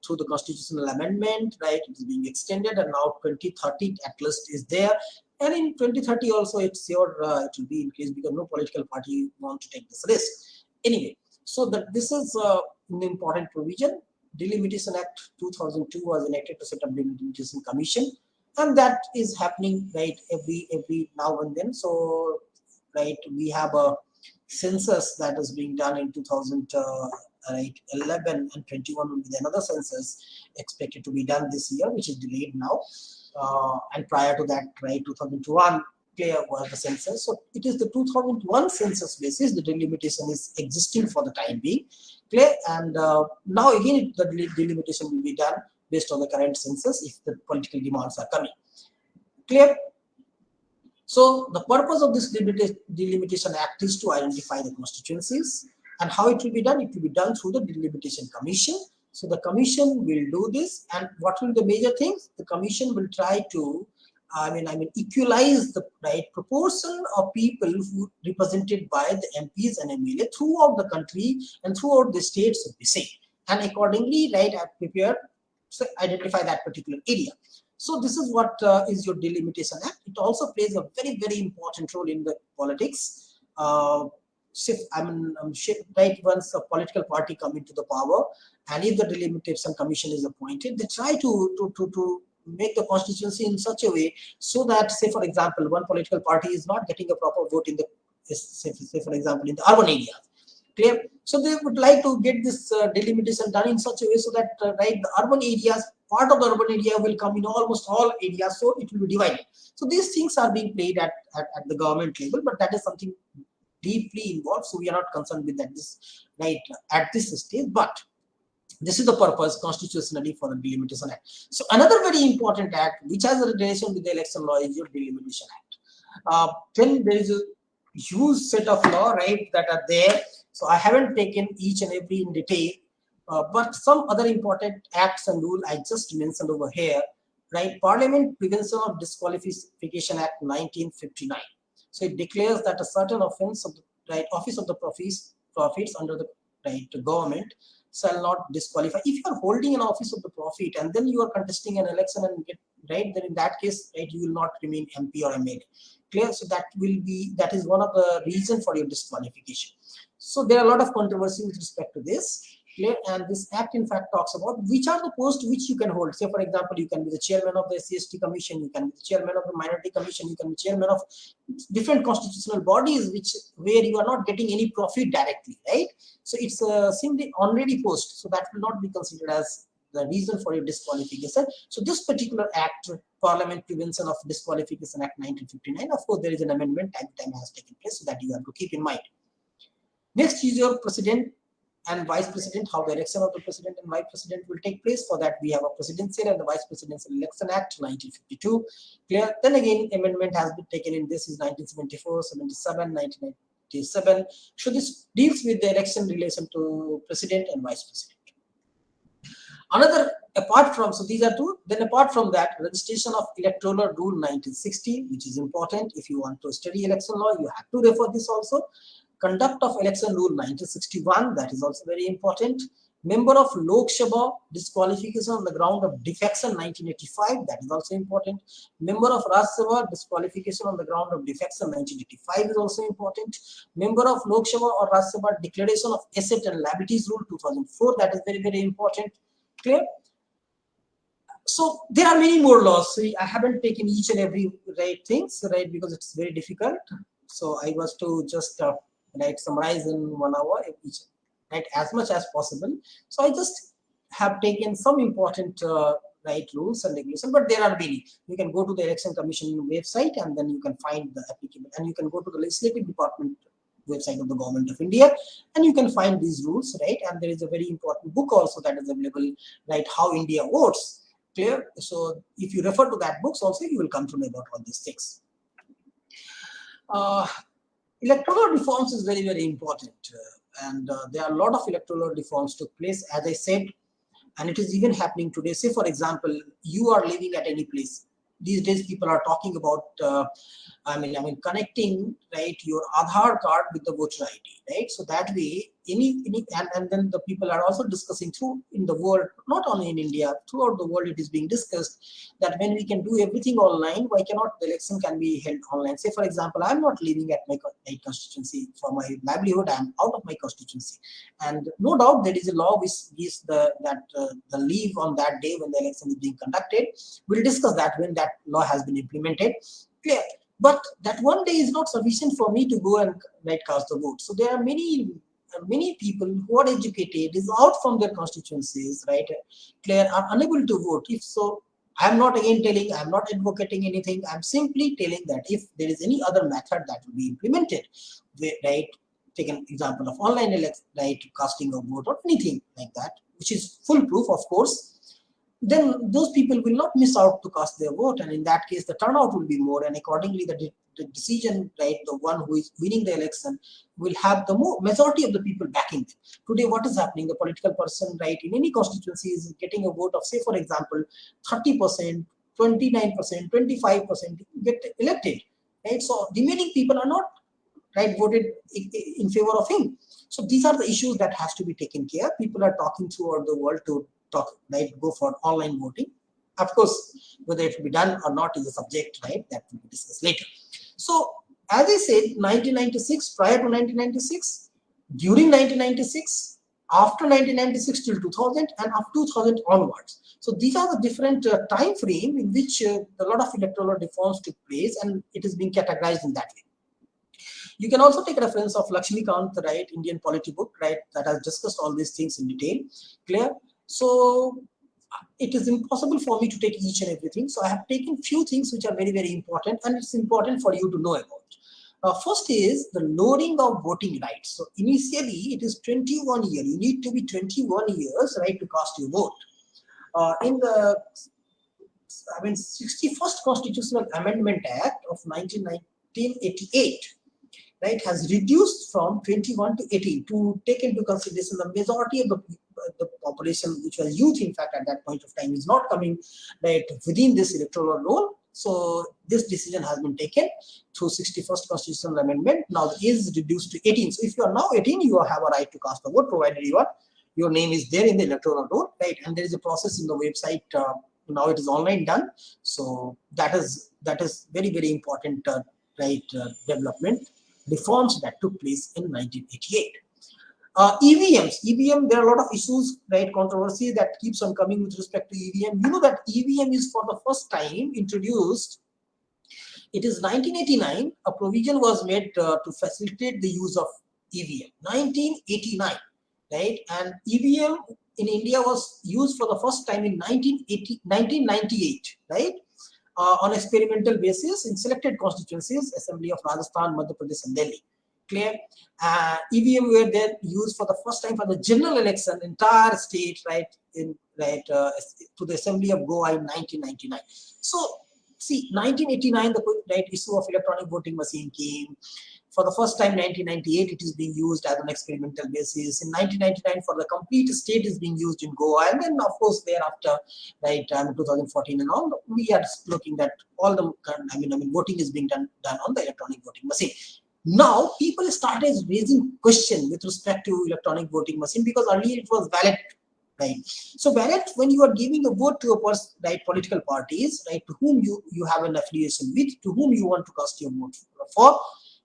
through the constitutional amendment, right, it is being extended, and now 2030 at least is there. And in 2030 also, it's your it will be increased because no political party want to take this risk. Anyway, so that this is an important provision. Delimitation Act 2002 was enacted to set up Delimitation Commission, and that is happening, right, every now and then. So, right, we have a census that is being done in 2011 and 21 will be another census expected to be done this year, which is delayed now. And prior to that, right, 2001 clear was the census. So it is the 2001 census basis. The delimitation is existing for the time being, clear. And now again, the delimitation will be done based on the current census if the political demands are coming, clear. So the purpose of this delimitation act is to identify the constituencies, and how it will be done. It will be done through the Delimitation Commission. So the commission will do this, and what will the major things? The commission will try to, equalize the right proportion of people who represented by the MPs and MLA throughout the country and throughout the states of the same, and accordingly, right, prepare, so identify that particular area. So this is what is your Delimitation Act. It also plays a very, very important role in the politics. Right, once a political party come into the power, and if the Delimitation Commission is appointed, they try to make the constituency in such a way so that, say for example, one political party is not getting a proper vote in the, say for example, in the urban areas. Clear? So they would like to get this delimitation done in such a way so that right, the urban areas, part of the urban area will come in almost all areas, so it will be divided. So these things are being played at the government level, but that is something deeply involved. So we are not concerned with that this right at this stage, but this is the purpose constitutionally for the Delimitation Act. So another very important act which has a relation with the election law is your Delimitation Act. Then there is a huge set of law, right, that are there. So I haven't taken each and every in detail, but some other important acts and rules I just mentioned over here, right? Parliament Prevention of Disqualification Act 1959. So it declares that a certain offense of the right office of the profits under the right government shall not disqualify. If you are holding an office of the profit and then you are contesting an election and get right, then in that case, right, you will not remain MP or MLA. Clear? So that is one of the reasons for your disqualification. So there are a lot of controversy with respect to this. Clear? And this act in fact talks about which are the posts which you can hold. Say for example, you can be the chairman of the SC/ST Commission, you can be the chairman of the Minority Commission, you can be chairman of different constitutional bodies where you are not getting any profit directly, right? So it's simply already post, so that will not be considered as the reason for your disqualification. So this particular act, Parliament Prevention of Disqualification Act 1959, of course there is an amendment, time has taken place, so that you have to keep in mind. Next is your president and vice president, how the election of the president and vice president will take place. For that we have a Presidential and the Vice Presidential Election Act 1952. Clear? Then again, amendment has been taken in this is 1974, 77, 1997. So this deals with the election relation to president and vice president. Another, apart from, so these are two, then apart from that, registration of Electoral Rule 1960, which is important. If you want to study election law, you have to refer this also. Conduct of Election Rule 1961, that is also very important. Member of Lok Sabha, disqualification on the ground of defection 1985, that is also important. Member of Raj Sabha, disqualification on the ground of defection 1985 is also important. Member of Lok Sabha or Raj Sabha, declaration of asset and liabilities rule 2004, that is very, very important. Clear? So there are many more laws. So I haven't taken each and every things, because it's very difficult. So I was to just summarize in 1 hour each, as much as possible. So I just have taken some important rules and regulations, but there are many. You can go to the Election Commission website and then you can find the applicable, and you can go to the Legislative Department website of the Government of India and you can find these rules, and there is a very important book also that is available, How India Votes. Clear? So if you refer to that books also, you will come to know about all these things. Electoral reforms is very, very important, and there are a lot of electoral reforms took place, as I said, and it is even happening today. Say for example, you are living at any place. These days people are talking about connecting your Aadhaar card with the voter ID, so that way and then the people are also discussing through in the world, not only in India, throughout the world it is being discussed that when we can do everything online, why cannot the election can be held online? Say for example, I'm not living at my constituency for my livelihood, I'm out of my constituency, and no doubt there is a law which gives the leave on that day when the election is being conducted. We'll discuss that when that law has been implemented. Clear? But that one day is not sufficient for me to go and cast the vote. So there are many people who are educated, is out from their constituencies, Clear, are unable to vote. If so, I'm not again telling, I'm not advocating anything. I'm simply telling that if there is any other method that will be implemented, take an example of online election, casting of vote or anything like that, which is foolproof, of course, then those people will not miss out to cast their vote, and in that case the turnout will be more, and accordingly the decision, the one who is winning the election will have the majority of the people backing them. Today what is happening, the political person in any constituency is getting a vote of, say for example, 30%, 29%, 25% get elected, so remaining people are not voted in favor of him. So these are the issues that has to be taken care. People are talking throughout the world to go for online voting. Of course, whether it will be done or not is a subject, that will be discussed later. So as I said, 1996, prior to 1996, during 1996, after 1996 till 2000, and up 2000 onwards. So these are the different time frame in which a lot of electoral reforms took place, and it is being categorized in that way. You can also take reference of Lakshmikant, Indian polity book, that has discussed all these things in detail. Clear? So it is impossible for me to take each and everything. So I have taken few things which are very, very important, and it's important for you to know about. First is the lowering of voting rights. So initially it is 21 years. You need to be 21 years, to cast your vote. In the 61st Constitutional Amendment Act of 1988, has reduced from 21 to 18 to take into consideration the majority of the population, which was youth, in fact, at that point of time, is not coming within this electoral roll. So this decision has been taken through 61st Constitutional Amendment. Now the age is reduced to 18. So if you are now 18, you have a right to cast the vote, provided your name is there in the electoral roll, and there is a process in the website. Now it is online done. So that is very, very important development. Reforms that took place in 1988. EVM, there are a lot of issues, controversy that keeps on coming with respect to EVM. You know that EVM is for the first time introduced. It is 1989, a provision was made to facilitate the use of EVM. 1989, and EVM in India was used for the first time in 1998, on experimental basis in selected constituencies, Assembly of Rajasthan, Madhya Pradesh and Delhi. Clear? EVM were then used for the first time for the general election, entire state, to the Assembly of Goa in 1999. So see, 1989, the issue of electronic voting machine came. For the first time, 1998, it is being used as an experimental basis. In 1999, for the complete state is being used in Goa, and then of course thereafter, right, 2014 and all, we are looking at all the, voting is being done on the electronic voting machine. Now people started raising question with respect to electronic voting machine, because earlier it was ballot. Right. So ballot, when you are giving a vote to a person, right, political parties, right, to whom you have an affiliation with, to whom you want to cast your vote for,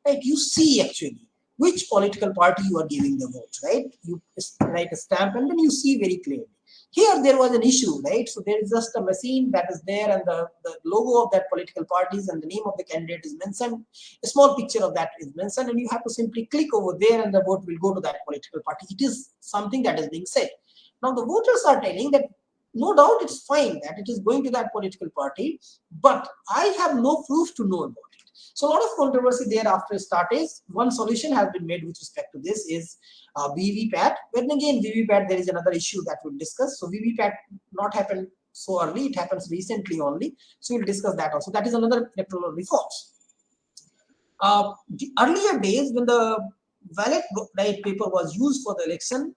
right, you see actually which political party you are giving the vote, right? You write a stamp and then you see very clearly. Here there was an issue, right? So there is just a machine that is there, and the logo of that political parties and the name of the candidate is mentioned. A small picture of that is mentioned, and you have to simply click over there and the vote will go to that political party. It is something that is being said. Now the voters are telling that no doubt it's fine that it is going to that political party, but I have no proof to know about it. So a lot of controversy thereafter started. One solution has been made with respect to this is VVPAT. But again, VVPAT, there is another issue that we'll discuss. So VVPAT not happened so early, it happens recently only. So we'll discuss that also. That is another electoral reforms. The earlier days when the ballot paper was used for the election,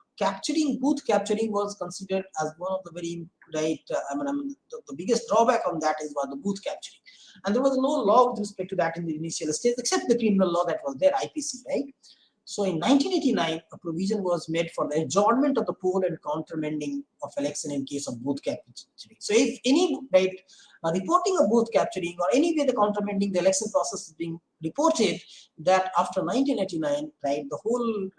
booth capturing was considered as one of the very the biggest drawback on that was the booth capturing, and there was no law with respect to that in the initial stage except the criminal law that was there, IPC, right? So in 1989, a provision was made for the adjournment of the poll and countermanding of election in case of booth capturing. So if any reporting of booth capturing or any way the countermanding the election process is being reported, that after 1989, right, the whole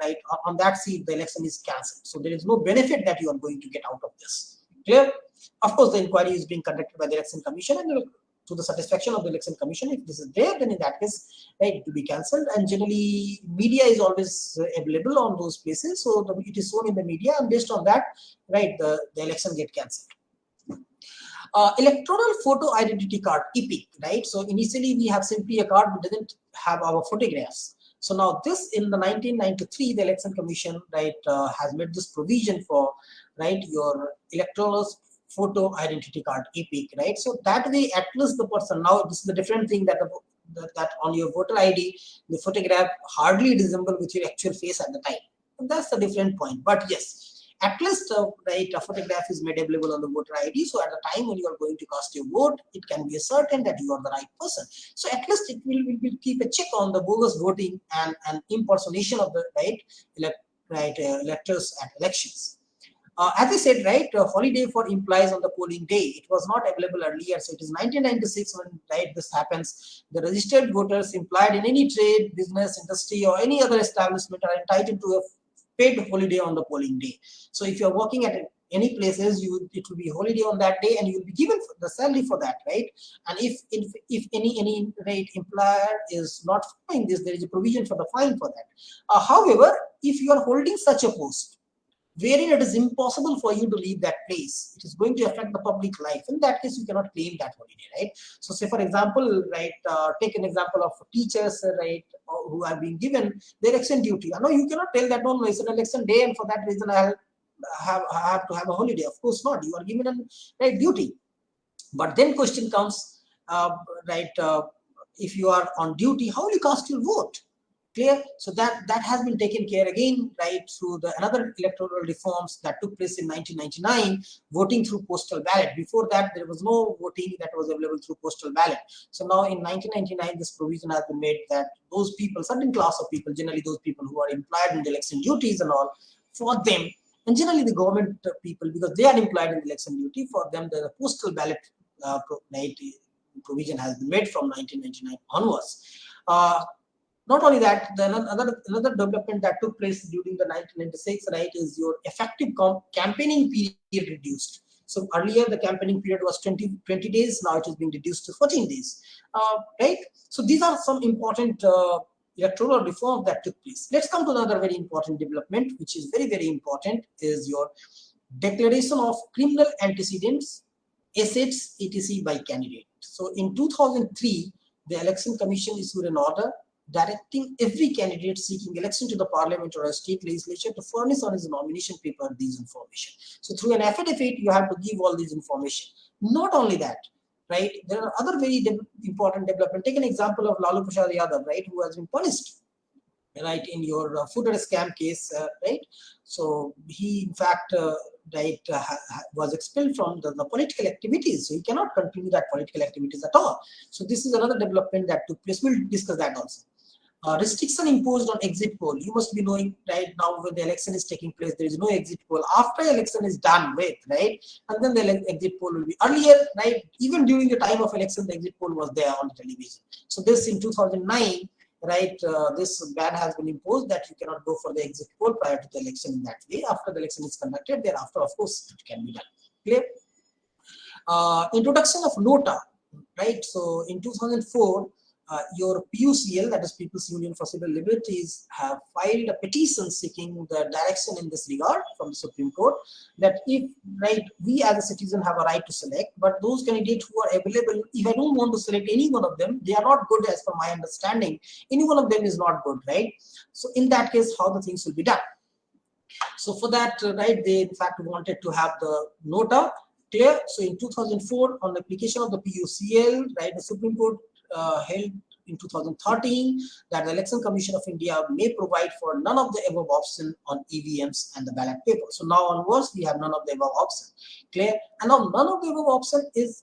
on that seat the election is cancelled. So there is no benefit that you are going to get out of this. Clear? Of course, the inquiry is being conducted by the Election Commission, and to the satisfaction of the Election Commission, if this is there, then in that case, right, it will be cancelled. And generally, media is always available on those places, so it is shown in the media, and based on that, right, the election get cancelled. Electoral photo identity card, EPIC, right? So initially we have simply a card which doesn't have our photographs. So now this, in the 1993, the Election Commission, right, has made this provision for, right, your electoral photo identity card, EPIC, right? So that way, at least the person, now this is the different thing that that on your voter ID, the photograph hardly resemble with your actual face at the time. And that's the different point. But yes, at least right, a photograph is made available on the voter ID. So at the time when you are going to cast your vote, it can be certain that you are the right person. So at least it will keep a check on the bogus voting and impersonation of the electors at elections. As I said, right, holiday for implies on the polling day. It was not available earlier. So it is 1996 when, right, this happens. The registered voters employed in any trade, business, industry, or any other establishment are entitled to a paid holiday on the polling day. So if you're working at any places, it will be holiday on that day, and you will be given the salary for that, right? And if any right employer is not following this, there is a provision for the fine for that. However, if you are holding such a post wherein it is impossible for you to leave that place, it is going to affect the public life. In that case, you cannot claim that holiday, right? So say, for example, right, take an example of teachers, right, who are being given their election duty. I know you cannot tell that, no, it's an election day, and for that reason I have to have a holiday. Of course not. You are given a right duty. But then question comes, if you are on duty, how will you cast your vote? Clear? So that has been taken care again, right, through the another electoral reforms that took place in 1999, voting through postal ballot. Before that, there was no voting that was available through postal ballot. So now in 1999, this provision has been made that those people, certain class of people, generally those people who are employed in the election duties and all, for them, and generally the government people, because they are employed in the election duty, for them the postal ballot provision has been made from 1999 onwards. Not only that, another development that took place during the 1996, right, is your effective campaigning period reduced. So earlier the campaigning period was 20 days, now it is being reduced to 14 days, right? So these are some important electoral reforms that took place. Let's come to another very important development, which is very, very important, is your declaration of criminal antecedents, assets, etc. by candidate. So in 2003, the Election Commission issued an order directing every candidate seeking election to the parliament or a state legislature to furnish on his nomination paper these information. So through an affidavit, you have to give all these information. Not only that, right, there are other very important development. Take an example of Lalu Prasad Yadav, right, who has been punished right, in your footer scam case, right? So he in fact was expelled from the political activities, so he cannot continue that political activities at all. So this is another development that took place. We'll discuss that also. Restriction imposed on exit poll. You must be knowing right now when the election is taking place, there is no exit poll. After election is done with, right, and then the exit poll will be earlier, right? Even during the time of election, the exit poll was there on the television. So this in 2009, right, this ban has been imposed that you cannot go for the exit poll prior to the election in that way. After the election is conducted, thereafter, of course, it can be done. Clear? Introduction of Lota, right? So in 2004, your PUCL, that is People's Union for Civil Liberties, have filed a petition seeking the direction in this regard from the Supreme Court, that if, right, we as a citizen have a right to select, but those candidates who are available, if I don't want to select any one of them, they are not good as per my understanding. Any one of them is not good, right? So in that case, how the things will be done? So for that, right, they in fact wanted to have the nota clear. So in 2004, on the application of the PUCL, right, the Supreme Court held in 2013 that the Election Commission of India may provide for none of the above option on EVMs and the ballot paper. So now onwards, we have none of the above option. Clear? And now none of the above option is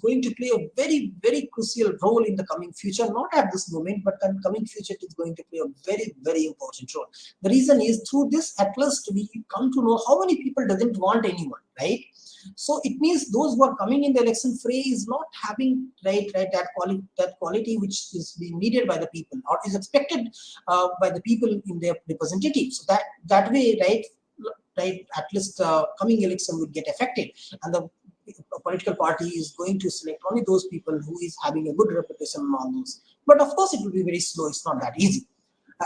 going to play a very, very crucial role in the coming future, not at this moment, but in coming future, it is going to play a very, very important role. The reason is through this at least we come to know how many people doesn't want anyone, right? So it means those who are coming in the election fray is not having that quality which is being needed by the people or is expected by the people in their representatives. So that way, right, at least coming election would get affected, and the political party is going to select only those people who is having a good reputation among those. But of course, it will be very slow. It's not that easy.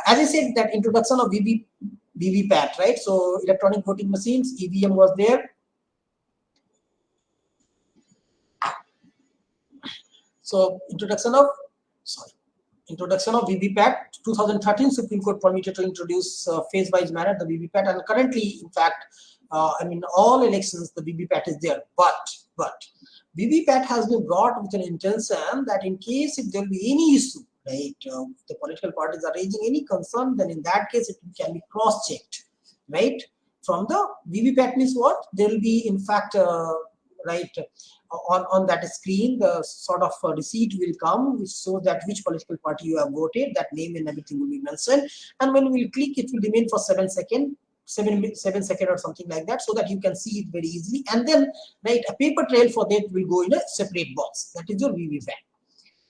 As I said, that introduction of VVPAT, right? So electronic voting machines, EVM was there. So introduction of VVPAT, 2013 Supreme Court permitted to introduce phase-wise manner the VVPAT, and currently, in fact, I mean all elections the VVPAT is there. But VVPAT has been brought with an intention that in case if there will be any issue, right, the political parties are raising any concern, then in that case it can be cross-checked, right? From the VVPAT means what? There will be in fact right on that screen the sort of receipt will come which shows that which political party you have voted, that name and everything will be mentioned, and when we click it will remain for 7 seconds, 7 seconds or something like that, so that you can see it very easily, and then right a paper trail for that will go in a separate box. That is your VVPAT.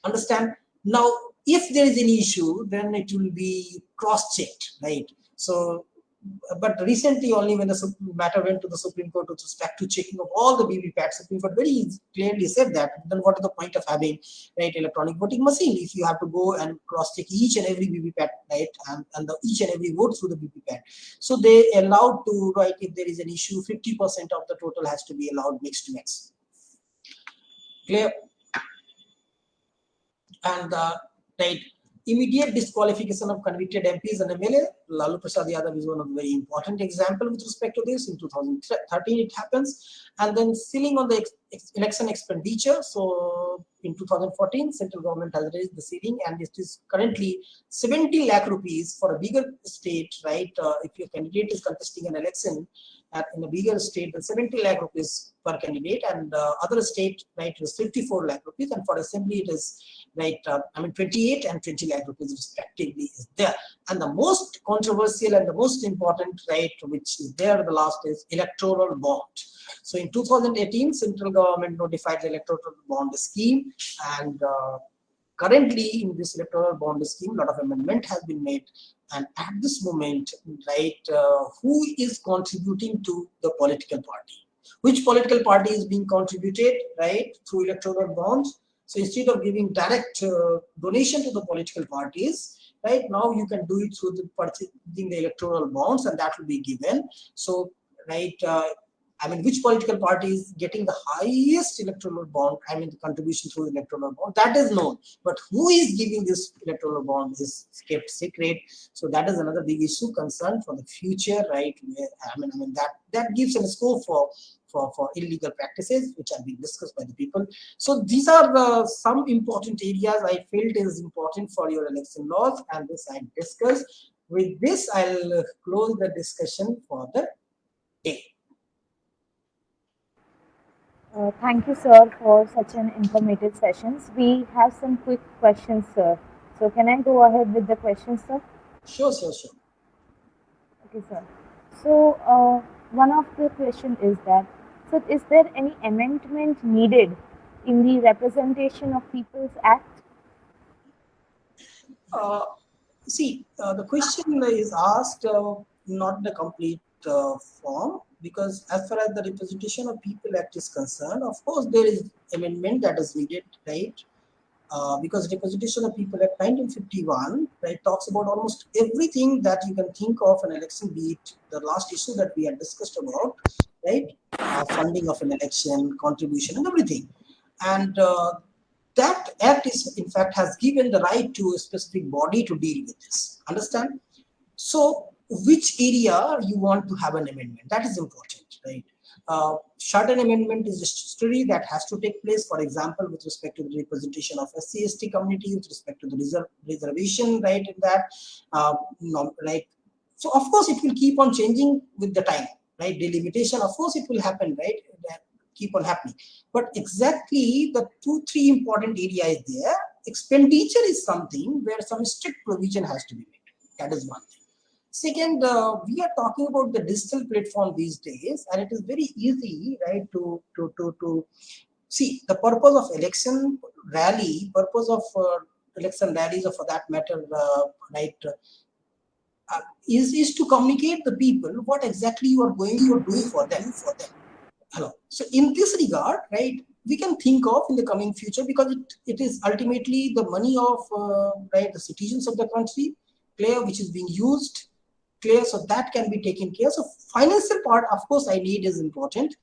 Understand? Now if there is any issue, then it will be cross-checked, right? So but recently only when the matter went to the Supreme Court with respect to checking of all the VVPAT, Supreme Court very clearly said that then what is the point of having right electronic voting machine if you have to go and cross-check each and every VVPAT, right, and each and every vote through the VVPAT. So they allowed to, right, if there is an issue, 50% of the total has to be allowed mix to mix. Clear? And right, immediate disqualification of convicted MPs and MLA. Lalu Prasad Yadav is one of the very important example with respect to this. In 2013 it happens. And then ceiling on the election expenditure. So in 2014, central government has raised the ceiling, and it is currently 70 lakh rupees for a bigger state, right? If your candidate is contesting an election in a bigger state, then 70 lakh rupees per candidate, and other state, right, is 54 lakh rupees, and for assembly it is right, 28 and 20 lakh rupees respectively is there. And the most controversial and the most important, right, which is there the last is electoral bond. So in 2018, central government notified the electoral bond scheme, and currently in this electoral bond scheme, a lot of amendment has been made. And at this moment, right, who is contributing to the political party? Which political party is being contributed, right, through electoral bonds? So instead of giving direct donation to the political parties, right, now you can do it through the purchasing the electoral bonds, and that will be given. So, right, I mean, which political party is getting the highest electoral bond, I mean, the contribution through the electoral bond, that is known. But who is giving this electoral bond is kept secret. So that is another big issue concern for the future, right? I mean that gives a scope for for illegal practices which are being discussed by the people. So these are some important areas I felt is important for your election laws, and this I discussed. With this, I'll close the discussion for the day. Thank you, sir, for such an informative sessions. We have some quick questions, sir. So can I go ahead with the questions, sir? Sure, sure, sure. Okay, sir. So one of the question is that, so is there any amendment needed in the Representation of People's Act? Uh, See, the question is asked not the complete form, because as far as the Representation of People Act is concerned, of course there is amendment that is needed, right? Because Representation of People Act 1951, right, talks about almost everything that you can think of an election, be it the last issue that we had discussed about, right? Funding of an election, contribution, and everything. And that act is, in fact, has given the right to a specific body to deal with this. Understand? So, which area you want to have an amendment? That is important, right? Certain amendment is history that has to take place. For example, with respect to the representation of SC/ST community, with respect to the reservation, right? In that, like, so of course it will keep on changing with the time, right? Delimitation, of course, it will happen, right? That keep on happening. But exactly the 2-3 important areas there. Expenditure is something where some strict provision has to be made. That is one thing. Second, we are talking about the digital platform these days, and it is very easy, right, to see the purpose of election rally, purpose of election rallies, or for that matter, right, is to communicate the people what exactly you are going to do for them. Hello. So in this regard, right, we can think of in the coming future, because it is ultimately the money of right, the citizens of the country, clear, which is being used, clear, so that can be taken care. So financial part, of course, I need is important.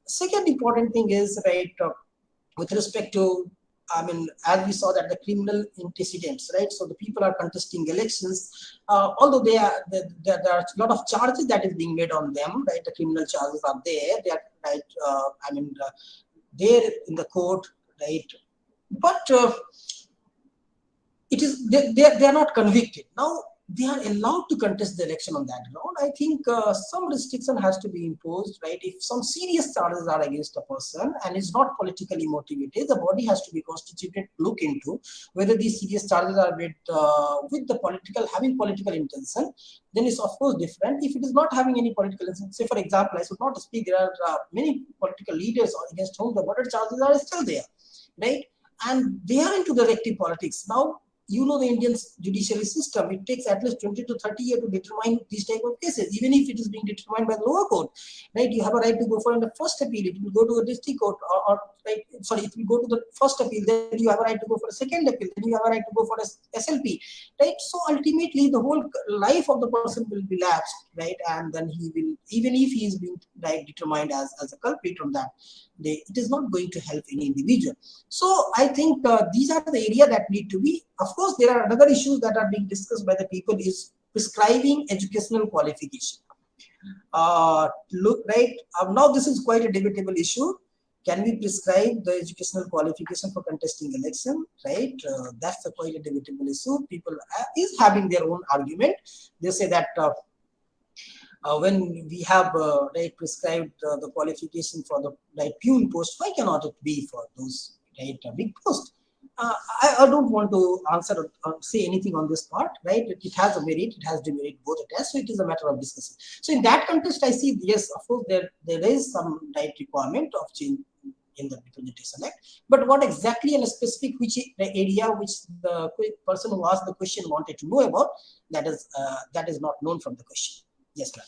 Second important thing is, right, with respect to, I mean, as we saw that the criminal antecedents, right? So the people are contesting elections, although there are a lot of charges that is being made on them, right? The criminal charges are there, they are, right? I mean, there in the court, right? But it is they are not convicted. Now they are allowed to contest the election on that ground. I think some restriction has to be imposed, right? If some serious charges are against a person and is not politically motivated, the body has to be constituted to look into whether these serious charges are made with the having political intention. Then it's of course different. If it is not having any political intention, say for example, I should not speak. There are many political leaders against whom the murder charges are still there, right? And they are into the directive politics. Now, you know the Indian judiciary system, it takes at least 20 to 30 years to determine these type of cases, even if it is being determined by the lower court, right? You have a right to go for the first appeal, it will go to a district court, or right, sorry, it will go to the first appeal, then you have a right to go for a second appeal, then you have a right to go for a SLP, right? So ultimately, the whole life of the person will be lapsed, right? And then he will, even if he is being like determined as a culprit from that, it is not going to help any individual. So I think these are the area that need to be. Of course, there are other issues that are being discussed by the people is prescribing educational qualification. Look, right, now this is quite a debatable issue. Can we prescribe the educational qualification for contesting election, right? That's quite a debatable issue. People is having their own argument. They say that when we have right, prescribed the qualification for the right pune post, why cannot it be for those right big posts? I don't want to answer or say anything on this part, right? It has a merit, it has demerit, both it has, so it is a matter of discussion. So in that context, I see, yes, of course, there is some right requirement of change in the Representation Act, but what exactly in a specific which area which the person who asked the question wanted to know about, that is not known from the question. Yes, ma'am.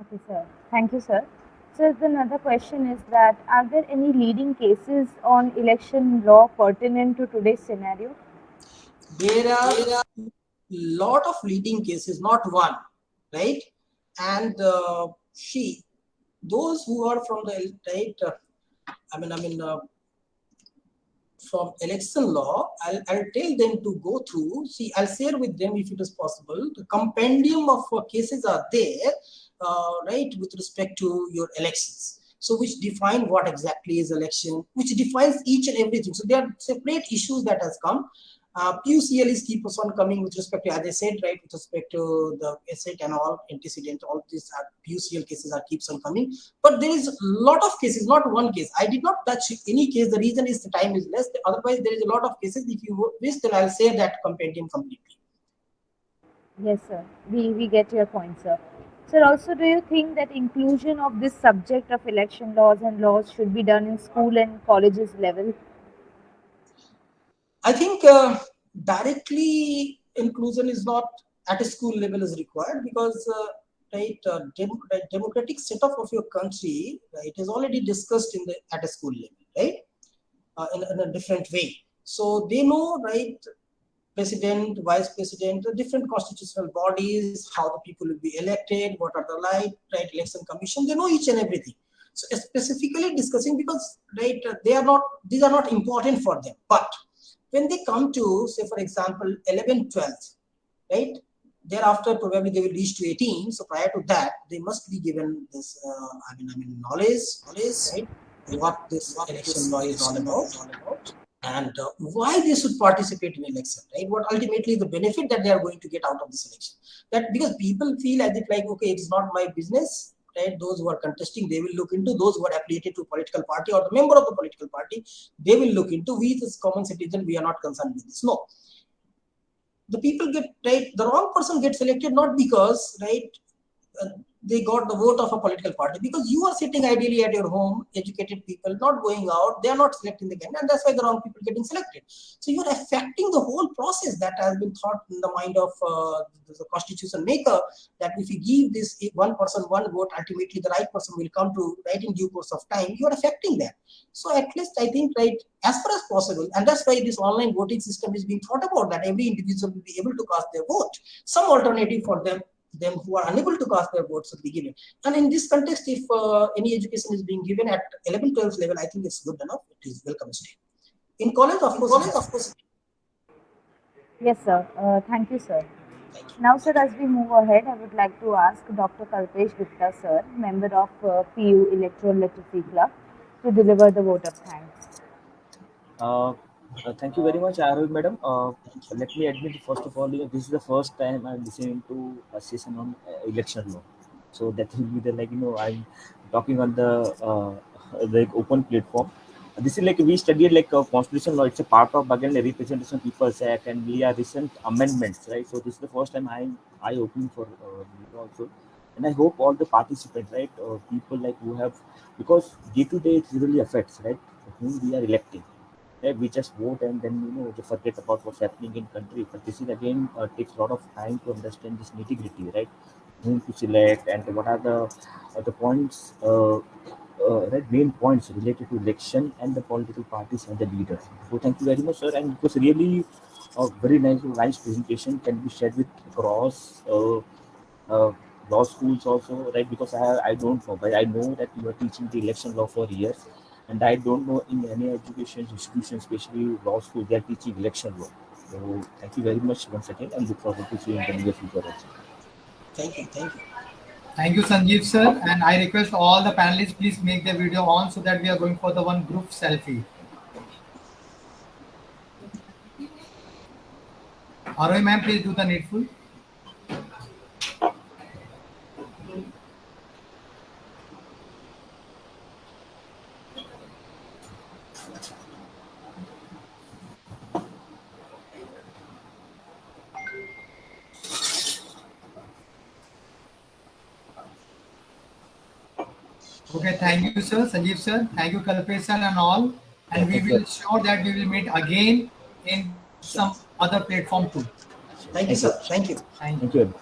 Okay, sir. Thank you, sir. So the another question is that, are there any leading cases on election law pertinent to today's scenario? There are lot of leading cases, not one, right? And those who are from the right, I mean, from election law, I'll tell them to go through. See, I'll share with them if it is possible. The compendium of cases are there, right, with respect to your elections. So, which define what exactly is election, which defines each and everything. So, there are separate issues that has come. PUCLs keeps on coming with respect to, as I said, right, with respect to the asset and all antecedent, all these PUCL cases are keeps on coming. But there is a lot of cases, not one case. I did not touch any case. The reason is the time is less. Otherwise, there is a lot of cases. If you wish, then I'll say that compendium completely. Yes, sir. We get your point, sir. Sir, also, do you think that inclusion of this subject of election laws and laws should be done in school and colleges level? I think directly inclusion is not at a school level is required because right, democratic setup of your country, right, is already discussed in the at a school level, right, in a different way. So they know, right, president, vice president, the different constitutional bodies, how the people will be elected, what are the right election commission. They know each and everything. So specifically discussing because right, they are not, these are not important for them, but when they come to, say, for example, 11th, 12th, right? Thereafter, probably they will reach to 18. So prior to that, they must be given this, knowledge, right? What this election law is all about, and why they should participate in election, right? What ultimately the benefit that they are going to get out of this election. That because people feel as if like, okay, it's not my business. Right, those who are contesting, they will look into. Those who are affiliated to political party or the member of the political party, they will look into. We as common citizen, we are not concerned with this. No, the people get right. The wrong person gets selected not because right they got the vote of a political party, because you are sitting ideally at your home, educated people, not going out, they are not selecting the candidate, and that's why the wrong people getting selected. So you are affecting the whole process that has been thought in the mind of the constitution maker, that if you give this one person one vote, ultimately the right person will come to right in due course of time. You are affecting that. So at least I think right as far as possible, and that's why this online voting system is being thought about, that every individual will be able to cast their vote. Some alternative for them who are unable to cast their votes should be given. And in this context, if any education is being given at 11, 12 level, I think it's good enough. It is welcome stay. In college, of course. Yes, sir. Thank you, sir. Now, sir, as we move ahead, I would like to ask Dr. Kalpesh Gupta, sir, member of PU Electoral Literacy Club, to deliver the vote of thanks. Thank you very much, Arul madam. Let me admit, first of all, this is the first time I'm listening to a session on election law. So that will be the I'm talking on the open platform. This is like we studied like constitution law. It's a part of again the Representation People's Act, and we are recent amendments, right? So this is the first time I'm opening for also, and I hope all the participants, right, people like who have, because day to day it really affects, right, whom we are electing. Right? We just vote and then to forget about what's happening in country. But this is again takes a lot of time to understand this nitty gritty, right? Whom to select and what are the points, right? Main points related to election and the political parties and the leaders. So thank you very much, sir. And it was really a very nice presentation. Can be shared with across law schools also, right? Because I don't know, but I know that you are teaching the election law for years. And I don't know in any education institution, especially law school, they are teaching election law. So thank you very much once again, and look forward to seeing you in the near future also. Thank you. Thank you, Sanjeev sir. And I request all the panelists, please make the video on so that we are going for the one group selfie. Aroi ma'am, please do the needful. Okay, thank you, sir, Sanjeev sir. Thank you, Kalpesh sir, and all. And we will sure that we will meet again in some other platform too. Thank you, sir. Thank you. Thank you.